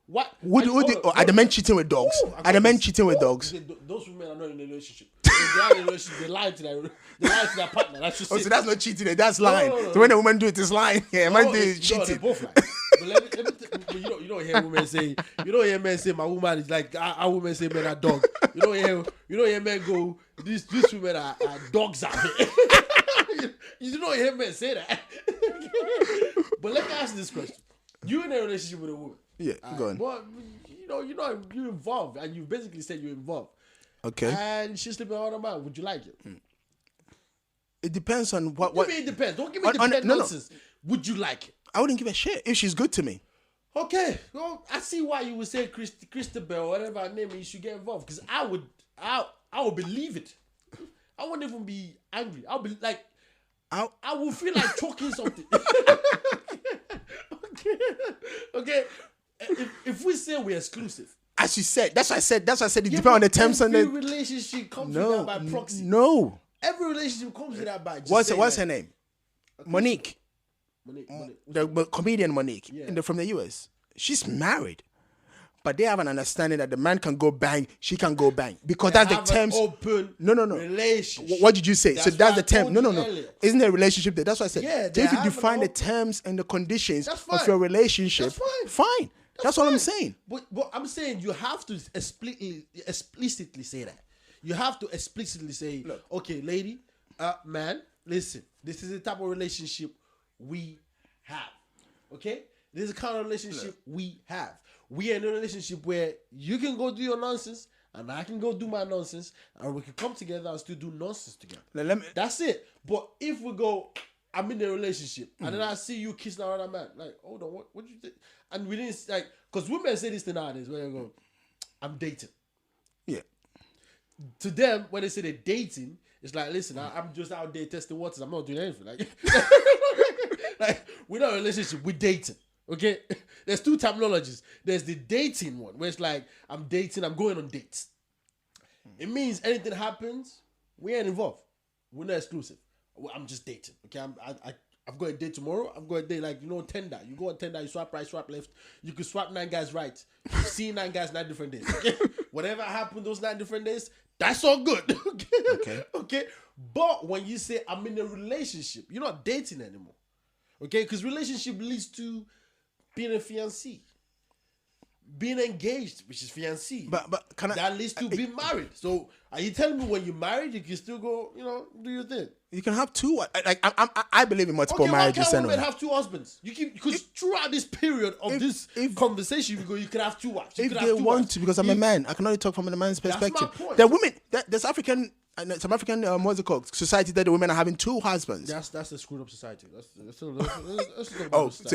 What? Are the men cheating with dogs? Are the men cheating with dogs? Those women are not in a relationship. If they are in a relationship, they lie to their partner. That's just so that's not cheating. That's lying. No. So when a woman do it, it's lying. Yeah, man do it, cheating. They're both lying. But you don't hear women say. You don't hear men say my woman is like our women say men are dog. You don't hear men go. These women are dogs out here. You don't hear men say that. But let me ask you this question: you in a relationship with a woman? Yeah, go on. But you're involved, and you basically said you're involved. Okay. And she's sleeping with another man. Would you like it? It depends on what. What do you mean it depends? Don't give me nonsense. No. Would you like it? I wouldn't give a shit if she's good to me. Okay. Well, I see why you would say Christabel, whatever her name is, you should get involved. Because I would believe it. I wouldn't even be angry. I'll be like, I would feel like choking something. Okay. If we say we're exclusive. As you said, that's why I said it depends on the terms and the relationship comes with that by proxy. No. Every relationship comes with that by just what's her name? Okay. Monique. Monique. The comedian Monique from the US. She's married. But they have an understanding that the man can go bang, she can go bang. Because that's the terms. Open no. relationship. What did you say? So that's the term. No. Earlier. Isn't there a relationship there? That's what I said. Yeah, so if you define the terms and the conditions of your relationship, that's fine. That's all I'm saying. But I'm saying you have to explicitly say that. You have to explicitly say, look, okay, lady, man, listen, this is the type of relationship we have. Okay? This is the kind of relationship we have. We are in a relationship where you can go do your nonsense and I can go do my nonsense and we can come together and still do nonsense together. That's it. But if we go, I'm in a relationship and then I see you kissing another man, like, hold on, what you think? And we didn't, like, because women say this thing nowadays where they go, I'm dating. Yeah. To them, when they say they're dating, it's like, listen, I'm just out there testing waters. I'm not doing anything. Like we're not in a relationship, we're dating. Okay? There's two terminologies. There's the dating one, where it's like, I'm dating, I'm going on dates. It means anything happens, we ain't involved. We're not exclusive. I'm just dating. Okay? I've got a date tomorrow. I've got a date, like, Tinder. You go on Tinder, you swipe right, swipe left. You can swipe 9 guys right. You see 9 guys 9 different days. Okay? Whatever happened those 9 different days, that's all good. Okay? But when you say I'm in a relationship, you're not dating anymore. Okay? Because relationship leads to being a fiancé. Being engaged, which is fiancé. But that leads to being married. So are you telling me when you're married, you can still go, do your thing? You can have two. I believe in multiple marriages. Why can't women have 2 husbands? Because throughout this period of this conversation, you can have 2 wives. If they want to, because I'm a man, I can only talk from the man's perspective. That's my point. The women, there's some African, what's it called? Society that the women are having 2 husbands. That's a screwed up society. That's so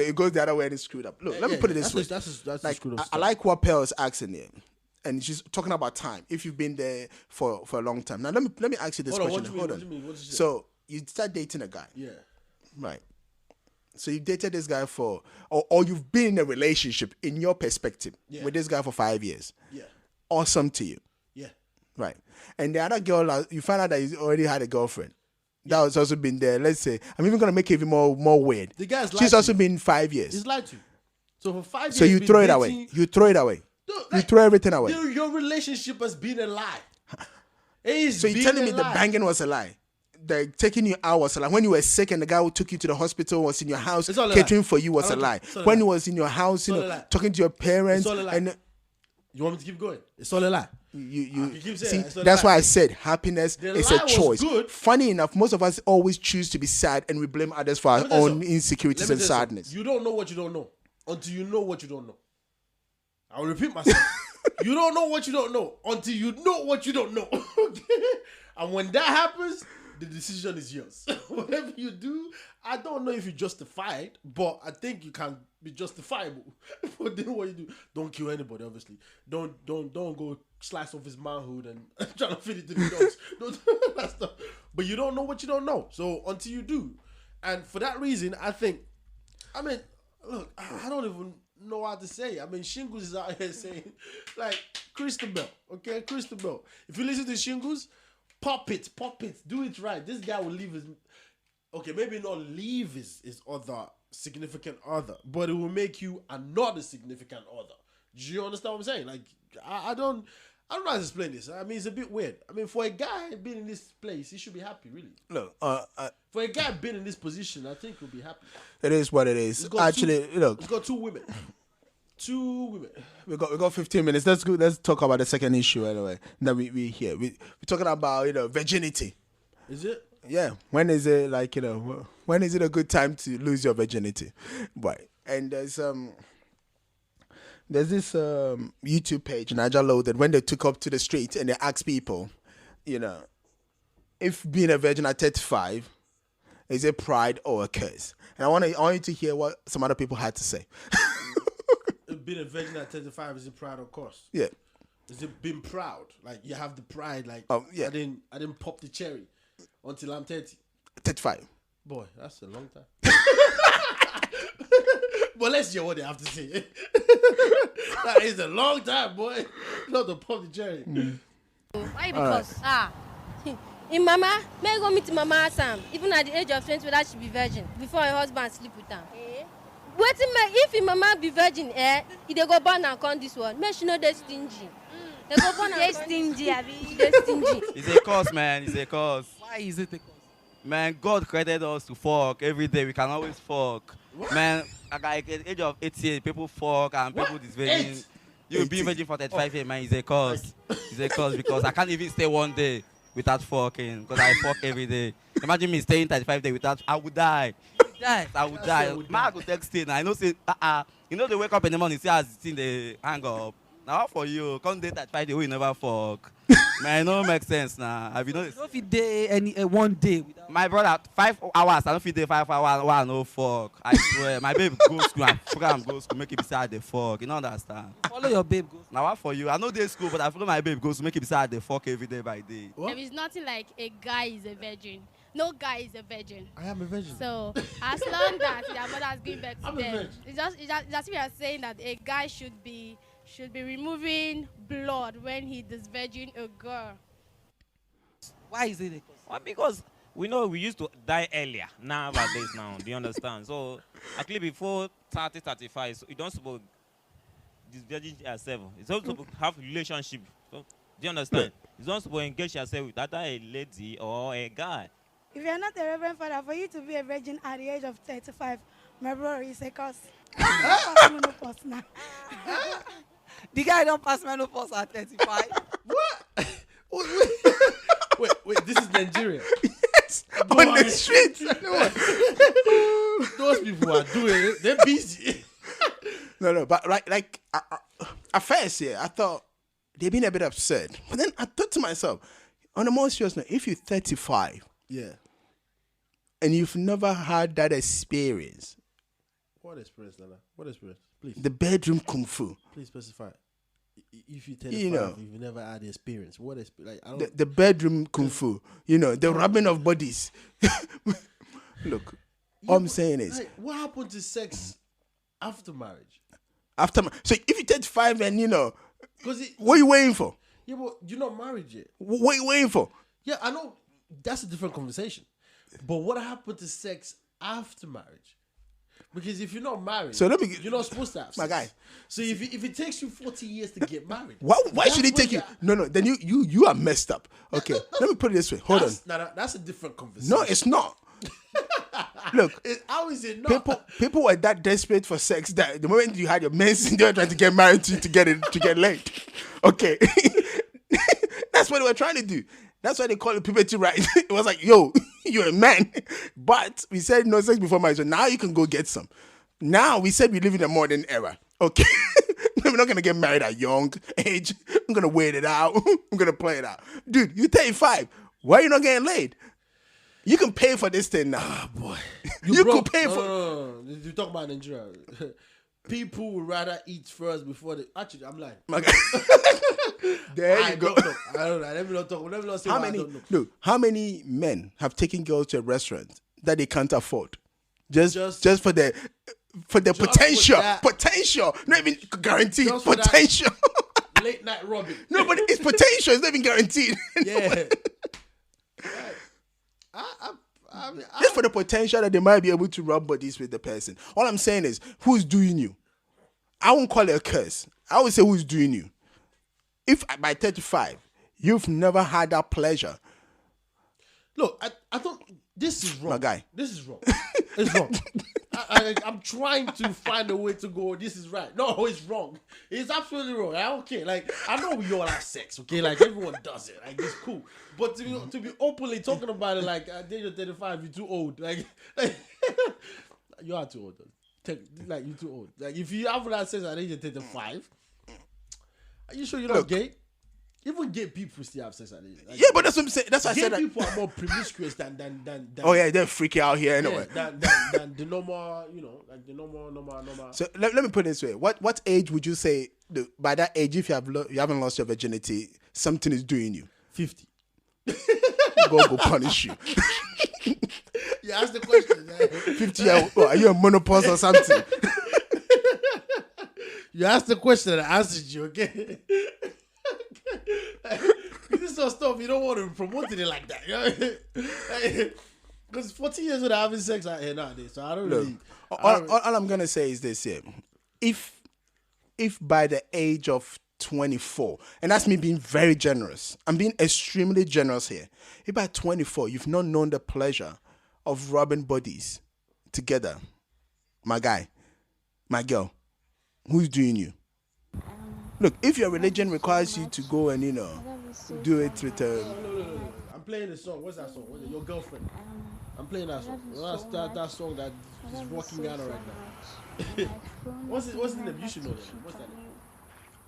it goes the other way and it's screwed up. Look, let me put it this way. That's like, screwed up. I like what Pearl is asking here. And she's talking about time. If you've been there for a long time. Now, let me ask you this question. Hold on. So, you start dating a guy. Yeah. Right. So, you dated this guy or you've been in a relationship, in your perspective, with this guy for 5 years. Yeah. Awesome to you. Yeah. Right. And the other girl, you find out that he's already had a girlfriend. That has also been there. Let's say, I'm even going to make it even more weird. The guy's She's also been 5 years. He's lied to you. So, for 5 years, so you throw it away. You throw it away. You throw everything away. Your relationship has been a lie. So you're telling me the banging was a lie? The taking you out was a lie? When you were sick and the guy who took you to the hospital was in your house catering for you was a lie? When he was in your house, talking to your parents. And you want me to keep going? It's all a lie. You see, that's why I said happiness is a choice. Funny enough, most of us always choose to be sad and we blame others for our own insecurities and sadness. You don't know what you don't know until you know what you don't know. I'll repeat myself. You don't know what you don't know until you know what you don't know. And when that happens, the decision is yours. Whatever you do, I don't know if you justify it, but I think you can be justifiable for doing what you do. Don't kill anybody, obviously. Don't go slice off his manhood and try to feed it to the dogs. Don't do that stuff. But you don't know what you don't know. So until you do. And for that reason, look, I don't even know how to say. Shingles is out here saying, like, Christabel, okay? Christabel. If you listen to Shingles, pop it, do it right. This guy will leave his, okay, maybe not leave his other significant other, but it will make you another significant other. Do you understand what I'm saying? Like, I don't know how to explain this. It's a bit weird. For a guy being in this place, he should be happy, really. Look, for a guy being in this position, I think he'll be happy. It is what it is. Actually, look. It's got 2 women. 2 women. We got 15 minutes. Let's talk about the second issue anyway. That we here. We're talking about virginity. Is it? Yeah. When is it when is it a good time to lose your virginity? Right. And there's this YouTube page Niger loaded when they took up to the street and they asked people, if being a virgin at 35 is it pride or a curse? And I want you to hear what some other people had to say. Being a virgin at 35 is it pride or curse? Yeah. Is it being proud? Like you have the pride, like yeah. I didn't pop the cherry until I'm 30. 35. Boy, that's a long time. But let's hear what they have to say. That is a long time, boy. Not to pop the cherry. Why? Because in Mama, may I go meet Mama Sam, even at the age of 20, whether she be virgin, before her husband sleep with her. If your mama be virgin, they go born and come this one. Make she know they stingy. They go born and stingy. They stingy. It's a cause, man. It's a cause. Why is it a cause? Man, God created us to fuck every day. We can always fuck. What? Man, Like at the age of 18, people fuck and people is virgin. Eight? You being virgin for 35 years, man, is a cause. It's a cause because I can't even stay one day without fucking because I fuck every day. Imagine me staying 35 days without, I would die. Yes, I would die. Man, I could text it. I know say, you know they wake up in the morning, see as it's in the hang up. Now how for you? Come date at 5 days, we never fuck. Man, it don't make sense now. Have you noticed? You don't fit day any one day without. My brother, 5 hours. I don't feel there 5 hours. Why no fuck? I swear. My babe go school and program go school. Make it beside the fuck. You know understand? Follow your babe. Go. Now what for you? I know they school, but I follow my babe go school. Make it beside the fuck every day by day. What? There is nothing like a guy is a virgin. No guy is a virgin. I am a virgin. So as long as their mother is giving birth to I'm a them, virgin. it's as if you are saying that a guy should be removing blood when he is virgin a girl. Why is it a cause? Well, because we know we used to die earlier nowadays now. Do you understand? So actually before 30, 35, so you don't suppose this virgin yourself. It's also supposed to have relationship. So, do you understand? You don't supposed to engage yourself with either a lady or a guy. If you're not a reverend father, for you to be a virgin at the age of 35, my brother is a cause. Menopause now. The guy don't pass menopause at 35. Wait, this is Nigeria. Yes, on the street. Those people are doing it. They're busy. No, but like at first, yeah, I thought they've been a bit upset. But then I thought to myself, on a more serious note, if you're 35, Yeah. and you've never had that experience, What experience, Nana? What experience? Please. the bedroom kung fu, Please specify. If you tell You know. you've never had the experience, what experience? Like, I don't. the bedroom kung fu, the rubbing of bodies. Look, all I'm saying is, Like, what happened to sex after marriage? so if you're 35 and Because what are you waiting for? yeah, but you're not married yet. What are you waiting for? Yeah, I know that's a different conversation. But what happened to sex after marriage? Because if you're not married, So let me- you're not supposed to have sex. My guy. So if it takes you 40 years to get married, Why that's should it when take you? you're- No. Then you are messed up. Okay, let me put it this way. Hold on. That's a different conversation. No, it's not. Look, How is it not? people were that desperate for sex that the moment you had your menses, they were trying to get married to get laid. Okay, that's what they were trying to do. That's why they call it puberty right. It was like, yo, you're a man, but we said no sex before marriage. So now you can go get some. Now we said we live in a modern era. Okay, we're not gonna get married at young age. I'm gonna wait it out. I'm gonna play it out, dude. You're 35. Why are you not getting laid? You can pay for this thing now. Boy, You broke. could pay for. No. You talk about Nigeria. People would rather eat first before they. Actually, I'm lying. My guy. There I you go. don't know. I don't know. Let me not talk. Let me not say How what many? I don't know. Look, how many men have taken girls to a restaurant that they can't afford, just for the potential, that. potential, not even guaranteed, Just for that. potential. Late night robbing. No, but it's potential. It's not even guaranteed. Yeah. Just for the potential that they might be able to rub bodies with the person. All I'm saying is, who's doing you? I won't call it a curse. I would say who's doing you. If by 35, you've never had that pleasure. Look, I don't. This is wrong. My guy. This is wrong. It's wrong. I'm trying to find a way to go. This is right. No, it's wrong. It's absolutely wrong. I don't care. Like, I know we all have sex. Okay, like everyone does it. Like, it's cool. But to be openly talking about it, like at the age of 35, you're too old. Like you are too old. Like you're too old. Like if you have that sex at the age of 35, are you sure you're not gay? Even gay people still have sex at the age. Like, Yeah, but that's what I'm saying. That's why I gay said that. people are more promiscuous than Oh yeah, they're freaky out here anyway. than the normal, like the normal. So let me put it this way: what age would you say by that age, if you haven't lost your virginity, something is doing you? 50. God will punish you. You ask the question. 50 year old, are you a menopause or something? You asked the question and I answered you. Okay. This sort of stuff you don't want to promote it like that. You know? Because 40 years without having sex out here nowadays, so I don't Look, really. all I'm gonna say is this here: if by the age of 24, and that's me being very generous, I'm being extremely generous here. If by 24 you've not known the pleasure of rubbing bodies together, my guy, my girl, who's doing you? Look, if your religion requires you to go and do it with No. I'm playing the song. What's that song? What's it? Your girlfriend. I'm playing that song. That song that is rocking Ghana right now. What's the name? You should know that. What's that name?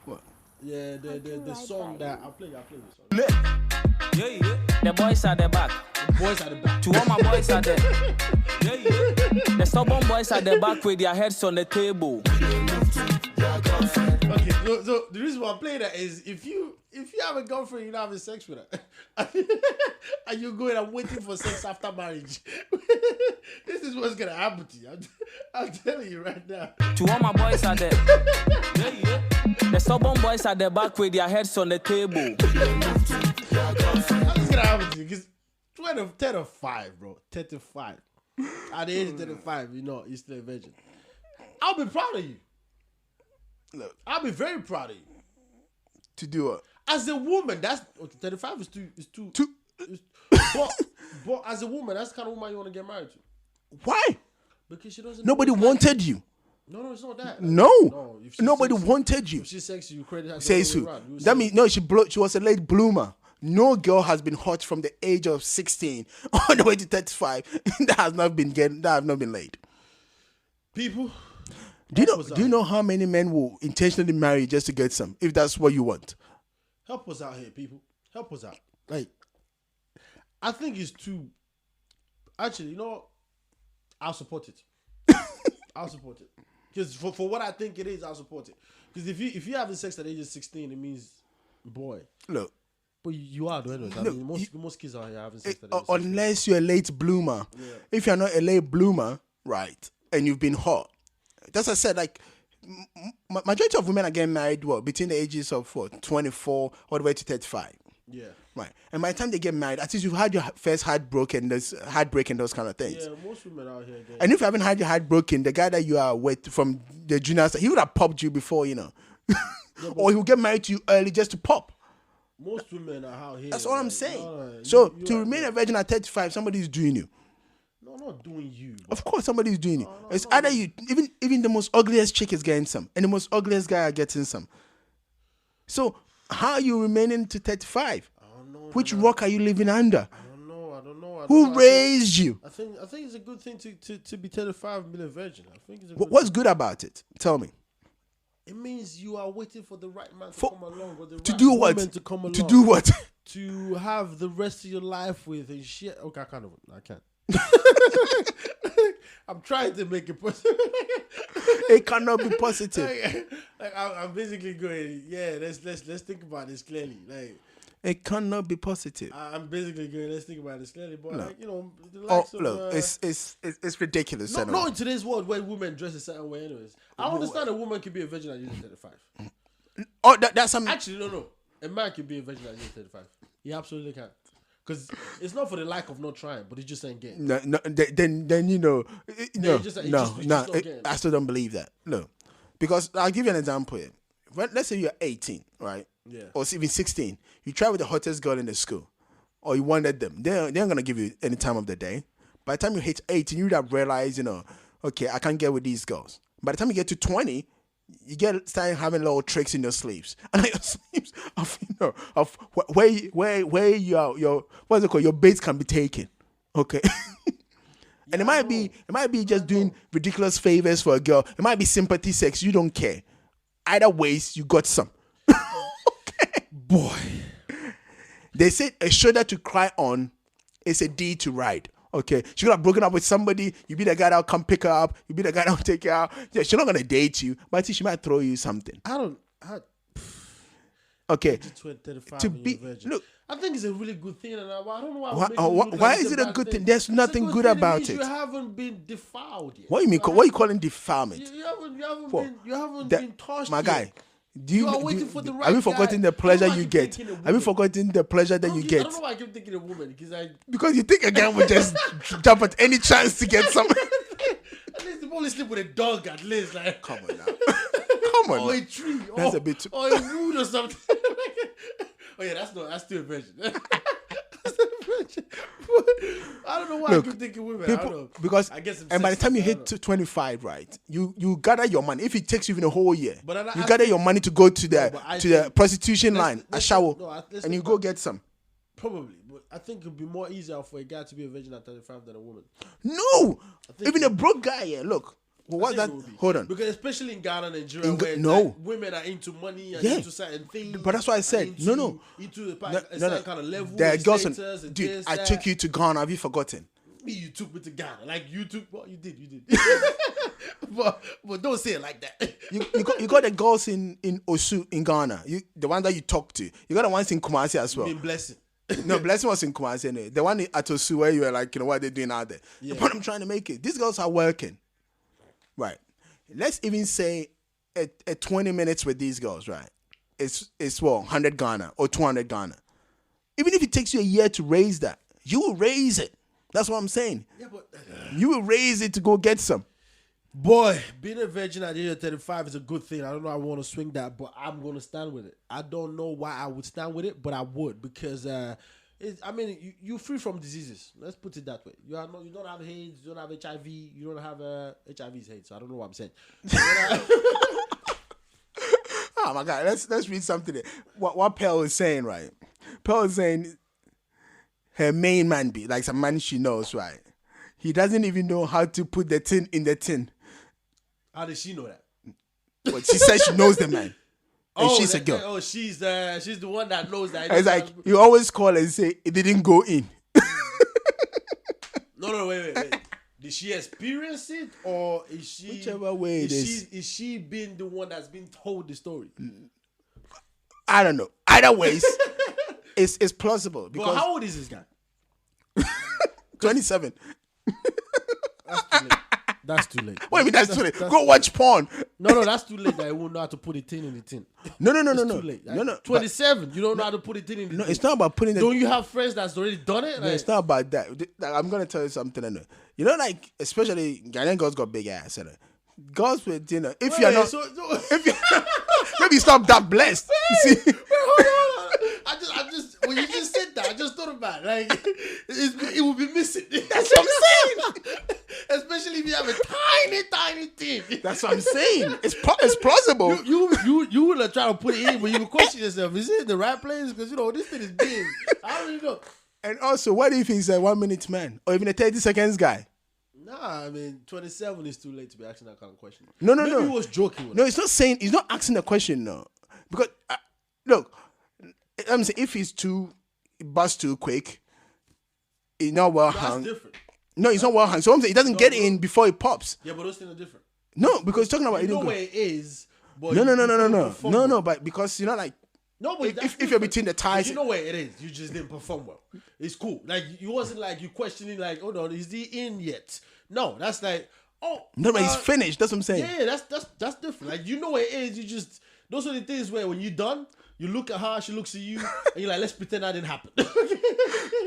What? Yeah, the song that I'll play the song. Yeah. The boys at the back. The boys at the back. To all my boys at the The stubborn boys at the back with their heads on the table. Okay, so the reason why I'm playing that is if you have a girlfriend, you're not having sex with her, and you're going and waiting for sex after marriage, this is what's gonna happen to you. I'm telling you right now. To all my boys at the The stubborn boys at the back with their heads on the table. That's what's gonna happen to you because 10 of 5, bro. 10 to 5. At the age of 35, you're still a virgin. I'll be proud of you. Look, I'll be very proud of you. To do what? As a woman, 35 is too. But as a woman, that's the kind of woman you want to get married to. Why? Because she doesn't. Nobody wanted you. No, it's not that. No. Nobody wanted you. If she's sexy, you credit her. Say so. That means no. She was a late bloomer. No girl has been hot from the age of 16 all the way to 35 that has not been laid. People. Do you know how many men will intentionally marry just to get some, if that's what you want? Help us out here, people. Help us out. Like, I think it's too. Actually, I'll support it. I'll support it because for what I think it is, I'll support it. Because if you're having sex at the age of 16, it means, boy. Look. But you are doing it. I mean, most kids are having sex at the age of 16. Unless you're a late bloomer. Yeah. If you're not a late bloomer, right, and you've been hot. That's what I said, like, majority of women are getting married, between the ages of 24 all the way to 35. Yeah. Right. And by the time they get married, at least you've had your first heartbreak and those kind of things. Yeah, most women out here. And if you haven't had your heart broken, the guy that you are with from the junior, he would have popped you before, Yeah, or he will get married to you early just to pop. Most women are out here. That's all I'm saying. So to remain a virgin at 35, somebody's doing you. No, not doing you. Bro. Of course, somebody's doing it. It's either you, even the most ugliest chick is getting some, and the most ugliest guy are getting some. So how are you remaining to 35? I don't know. Which rock are you living under? I don't know. Who raised you? I think it's a good thing to be 35 million virgin. I think it's what's good about it? Tell me. It means you are waiting for the right man to come along, or the to right do what? woman to come along. To do what? To have the rest of your life with and shit. Okay, I can't. I'm trying to make it positive. It cannot be positive. I'm basically going, let's think about this clearly. Like, it cannot be positive. I'm basically going, let's think about this clearly. But it's ridiculous. Not in today's world where women dress a certain way. Anyways, I understand a woman can be a virgin at age 35. Oh, that's something. Actually, no. A man can be a virgin at age 35. He absolutely can. Because it's not for the lack of not trying, but he just ain't getting. No. I still don't believe that. No, because I'll give you an example here. Let's say you're 18, right? Yeah. Or even 16. You try with the hottest girl in the school, or you wanted them. They're not gonna give you any time of the day. By the time you hit 18, you would have realized, okay, I can't get with these girls. By the time you get to 20. You start having little tricks in your sleeves, and your sleeves of where your what's it called? Your baits can be taken, okay. And it might be just doing ridiculous favors for a girl. It might be sympathy sex. You don't care. Either ways, you got some. Okay, boy. They said a shoulder to cry on is a deed to ride. Okay, she could have broken up with somebody. You be the guy that'll come pick her up. You be the guy that'll take her out. Yeah, she's not gonna date you, but she might throw you something. Okay. To be look, I think it's a really good thing, and I don't know why is it a good thing? There's nothing good about it. You haven't been defiled yet. What do you mean? What are you calling defilement? You haven't been touched, my guy. Yet. You are waiting for the right Have you forgotten the pleasure you get? Have you forgotten the pleasure that you get? I don't know why I keep thinking a woman because you think a guy would just jump at any chance to get some. At least the only sleep with a dog. At least, like, come on now, come on. Or a tree. That's a bit. Or a wood or something. Oh yeah, that's still a virgin. I don't know why Look, I keep thinking women. I people, don't know. because I guess I'm and by the sexist, time you I don't hit 25, right, you gather your money. If it takes you even a whole year, But you gather your money to go to the but I to the think- prostitution let's- line, a let's- shower, no, let's and think you go about- get some. Probably, but I think it'd be more easier for a guy to be a virgin at 35 than a woman. No, think even a broke guy. Yeah, look. I What think that? it would be. Hold on. Because especially in Ghana, Nigeria, In Ga- where no. like, women are into money and Yeah. into certain things. But that's why I said and no. into a, No, a no, certain kind of level. There are and girls, and, status and dude. this, I that. took you to Ghana. Have you forgotten? Me, you took me to Ghana. Like you took what you did. but don't say it like that. You got the girls in Osu in Ghana. The one that you talked to. You got the ones in Kumasi as well. You mean Blessing. No, Blessing was in Kumasi. Anyway. The one at Osu where you were like, what are they doing out there? Yeah. The point I'm trying to make it. These girls are working, right? Let's even say a 20 minutes with these girls, right? It's what 100 Ghana or 200 Ghana. Even if it takes you a year to raise that, you will raise it. That's what I'm saying. Yeah, but You will raise it to go get some. boy, being a virgin at the age of 35 is a good thing. I don't know. I want to swing that, but I'm gonna stand with it. I don't know why I would stand with it, but I would because you're free from diseases. Let's put it that way. You don't have AIDS. You don't have HIV. You don't have HIV is AIDS. So I don't know what I'm saying. Oh my God, let's read something there. What Pearl is saying, right? Pearl is saying her main man be like some man she knows, right? He doesn't even know how to put the tin in the tin. How does she know that? But she says she knows the man. And she's a girl. Oh, she's the one that knows that. It's like you always call and say it didn't go in. No, wait. Did she experience it, or is she? Whichever way it is. Is she being the one that's been told the story? I don't know. Either ways, it's plausible But because how old is this guy? 27. That's too late. What do you mean that's too late? Go watch porn. No, that's too late. That I won't know how to put a tin in the tin. No. It's too late. No. 27. You don't know how to put a tin in the tin. No, it's not about putting the. Don't you have friends that's already done it? No, it's not about that. I'm gonna tell you something. I know. You know, like especially Ghanaian girls got big ass. You know? Girls with if you're not, if you maybe it's not that blessed. You see, Hold on. I just when you just said that, I just thought about it. Like it would be missing. That's what I'm saying. Especially if you have a tiny thing. That's what I'm saying. It's plausible. You would have tried to put it in, but you would question yourself: is it in the right place? Because this thing is big. I don't really know. And also, what if he's a 1 minute man or even a 30 seconds guy? Nah, I mean 27 is too late to be asking that kind of question. No. Maybe he was joking. No, it's not saying he's not asking the question. No, because look, I'm saying if he's too bust too quick, he's not well hung. That's different. No, he's not well hung. So I'm saying he doesn't get in before it pops. Yeah, but those things are different. No, because he's talking about You know illegal. where it is. But No, but because you're not like. No, but if you're between the ties, you know where it is. You just didn't perform well. It's cool. Like you wasn't like you questioning like, oh no, is he in yet? No, that's like, oh no, but he's finished. That's what I'm saying. Yeah, that's different. Like you know where it is. You just those are the things where when you're done, you look at her, she looks at you, and you're like, let's pretend that didn't happen.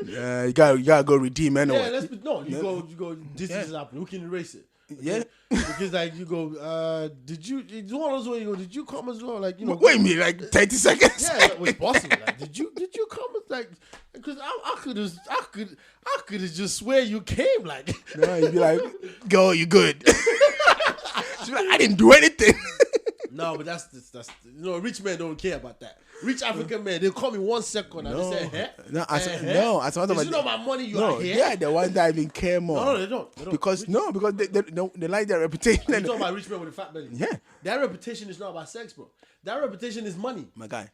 Yeah, you gotta go redeem anyway. Yeah, you go. This is happening. We can erase it. Okay? Yeah, because like you go, did you? It's one of those where you go, did you come as well? Like wait a minute, like 30 seconds. Yeah, it was possible. Like, did you come like? Because I could have just swear you came like. No, you'd be like, girl, you good. She'd be like, I didn't do anything. No, but that's rich men don't care about that. Rich African men, they call me 1 second and they say, hey? As you know my money, you are here. Yeah, the ones that even care more. No, they don't. Because they like their reputation. You talking about rich men with a fat belly? Yeah. Their reputation is not about sex, bro. Their reputation is money. My guy.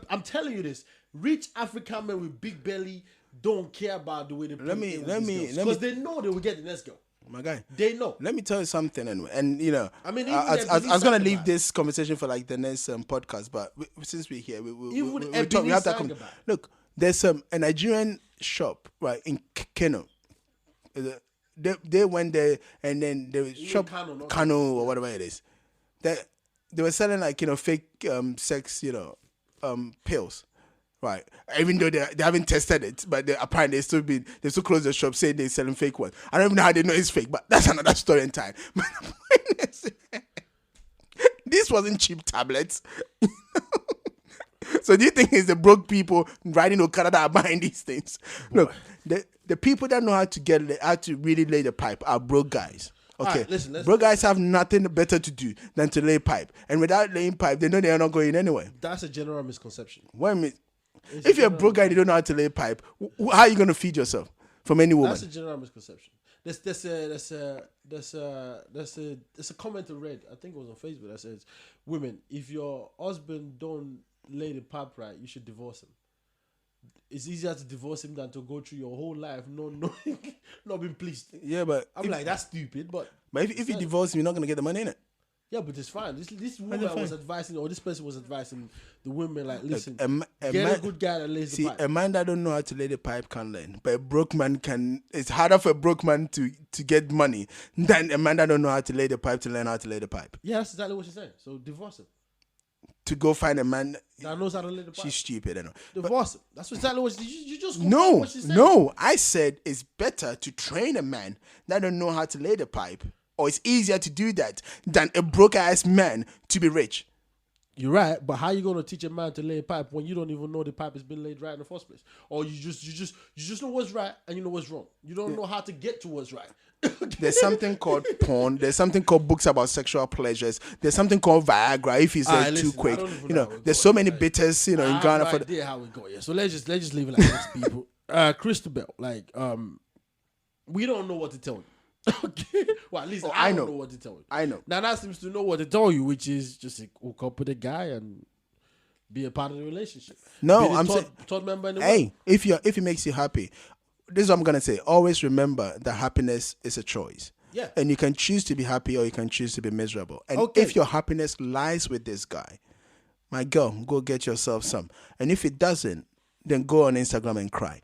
I'm telling you this. Rich African men with big belly don't care about the way they play because they know they will get the next girl. My guy. They know. Let me tell you something anyway. And you know, I mean, I was gonna leave this conversation for like the next podcast, but since we're here, we have that. Look, there's a Nigerian shop right in Kano. They went there and then the shop Kano or whatever it is. They were selling like fake sex pills. Right, even though they haven't tested it, but apparently they still closed the shop saying they're selling fake ones. I don't even know how they know it's fake, but that's another story in time. This wasn't cheap tablets. So do you think it's the broke people riding Okada that are buying these things? Look, the people that know how to really lay the pipe are broke guys. Okay, right, listen, broke guys have nothing better to do than to lay pipe, and without laying pipe, they know they are not going anywhere. That's a general misconception. If you're a broke guy and you don't know how to lay pipe, how are you going to feed yourself from any woman? That's a general misconception. There's a comment I read. I think it was on Facebook that says, "Women, if your husband don't lay the pipe right, you should divorce him. It's easier to divorce him than to go through your whole life not being pleased." Yeah, but I'm like, that's stupid. But if you divorce him, you're not going to get the money in it. Yeah, but it's fine. This woman was advising, or this person was advising the women, like, listen, a get a good guy that lays the pipe. A man that don't know how to lay the pipe can learn, but a broke man can. It's harder for a broke man to get money than a man that don't know how to lay the pipe to learn how to lay the pipe. Yeah, that's exactly what she's saying. So divorce him. To go find a man that knows how to lay the pipe. She's stupid, I know. Divorce him. That's exactly what you just what she's saying. No, I said it's better to train a man that don't know how to lay the pipe. Or it's easier to do that than a broke-ass man to be rich. You're right, but how you gonna teach a man to lay a pipe when you don't even know the pipe has been laid right in the first place? Or you just know what's right and you know what's wrong. You don't know how to get to what's right. There's something called porn. There's something called books about sexual pleasures. There's something called Viagra. If you say too quick, there's so many bitters, in Ghana. I have no idea how we go. Yeah, so let's just leave it like this, people. Christabel, we don't know what to tell you. Okay. Well, at least I don't know what to tell you. I know. Nana seems to know what to tell you, which is just hook up with a guy and be a part of the relationship. No, I'm saying third member in the world. If it makes you happy, this is what I'm gonna say. Always remember that happiness is a choice. Yeah. And you can choose to be happy or you can choose to be miserable. And if your happiness lies with this guy, my girl, go get yourself some. And if it doesn't, then go on Instagram and cry.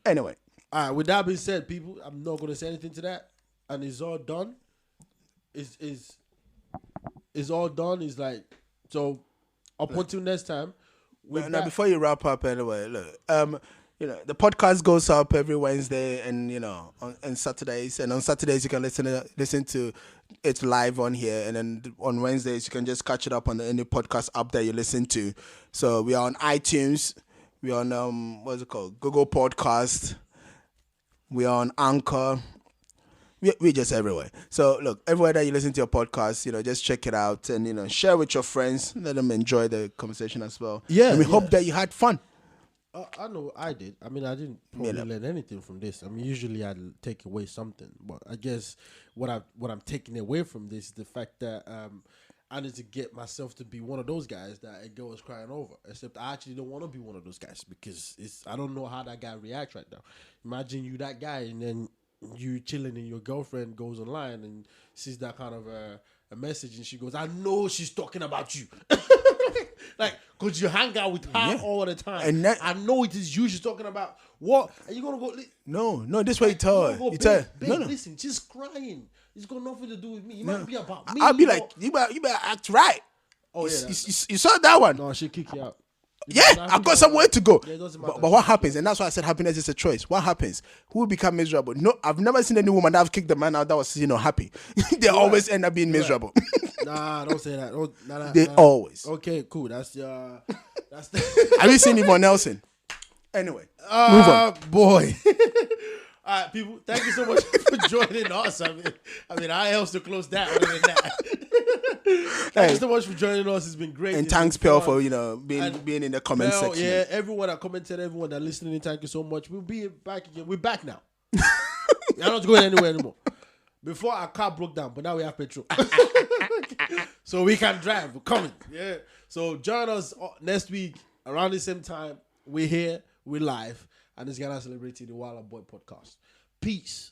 Anyway. All right. With that being said, people, I'm not gonna say anything to that. And it's all done. Is all done. Is like, so up until next time. Now, before you wrap up, anyway, look, the podcast goes up every Wednesday and on Saturdays, and on Saturdays you can listen to it live on here, and then on Wednesdays you can just catch it up on any podcast app that you listen to. So we are on iTunes, we are on what's it called, Google Podcast, we are on Anchor. We're just everywhere. So look, everywhere that you listen to your podcast, just check it out and share with your friends. Let them enjoy the conversation as well. Yeah. And we hope that you had fun. I know I did. I mean, I didn't probably learn anything from this. I mean, usually I take away something, but I guess what I'm taking away from this is the fact that I need to get myself to be one of those guys that a girl is crying over. Except I actually don't want to be one of those guys because I don't know how that guy reacts right now. Imagine you that guy and then you chilling and your girlfriend goes online and sees that kind of a message and she goes, I know she's talking about you. Like, because you hang out with her all the time. And I know it is you she's talking about. What? Are you going to go? No, this way you tell her. No. Listen, she's crying. It's got nothing to do with me. It might be about me. I'll be like, you better act right. Oh, yeah. You saw that one? No, she'll kick you out. Yeah, I've got somewhere to go. Yeah, but what happens? And that's why I said happiness is a choice. What happens? Who will become miserable? No, I've never seen any woman that have kicked the man out that was happy. They always end up being miserable. Nah, don't say that. They always. Okay, cool. That's Have you seen Yvonne Nelson? Anyway, move on. Boy. All right, people. Thank you so much for joining us. I mean, I else to close that other than that. Thank you so much for joining us. It's been great. And thanks, Pearl, for being in the comment section. Yeah, everyone that commented, everyone that listening, thank you so much. We'll be back again. We're back now. We're not going anywhere anymore. Before our car broke down, but now we have petrol, so we can drive. We're coming. Yeah. So join us next week around the same time. We're here. We're live, and it's Ghanacelebrities, the Wahaala Boy podcast. Peace.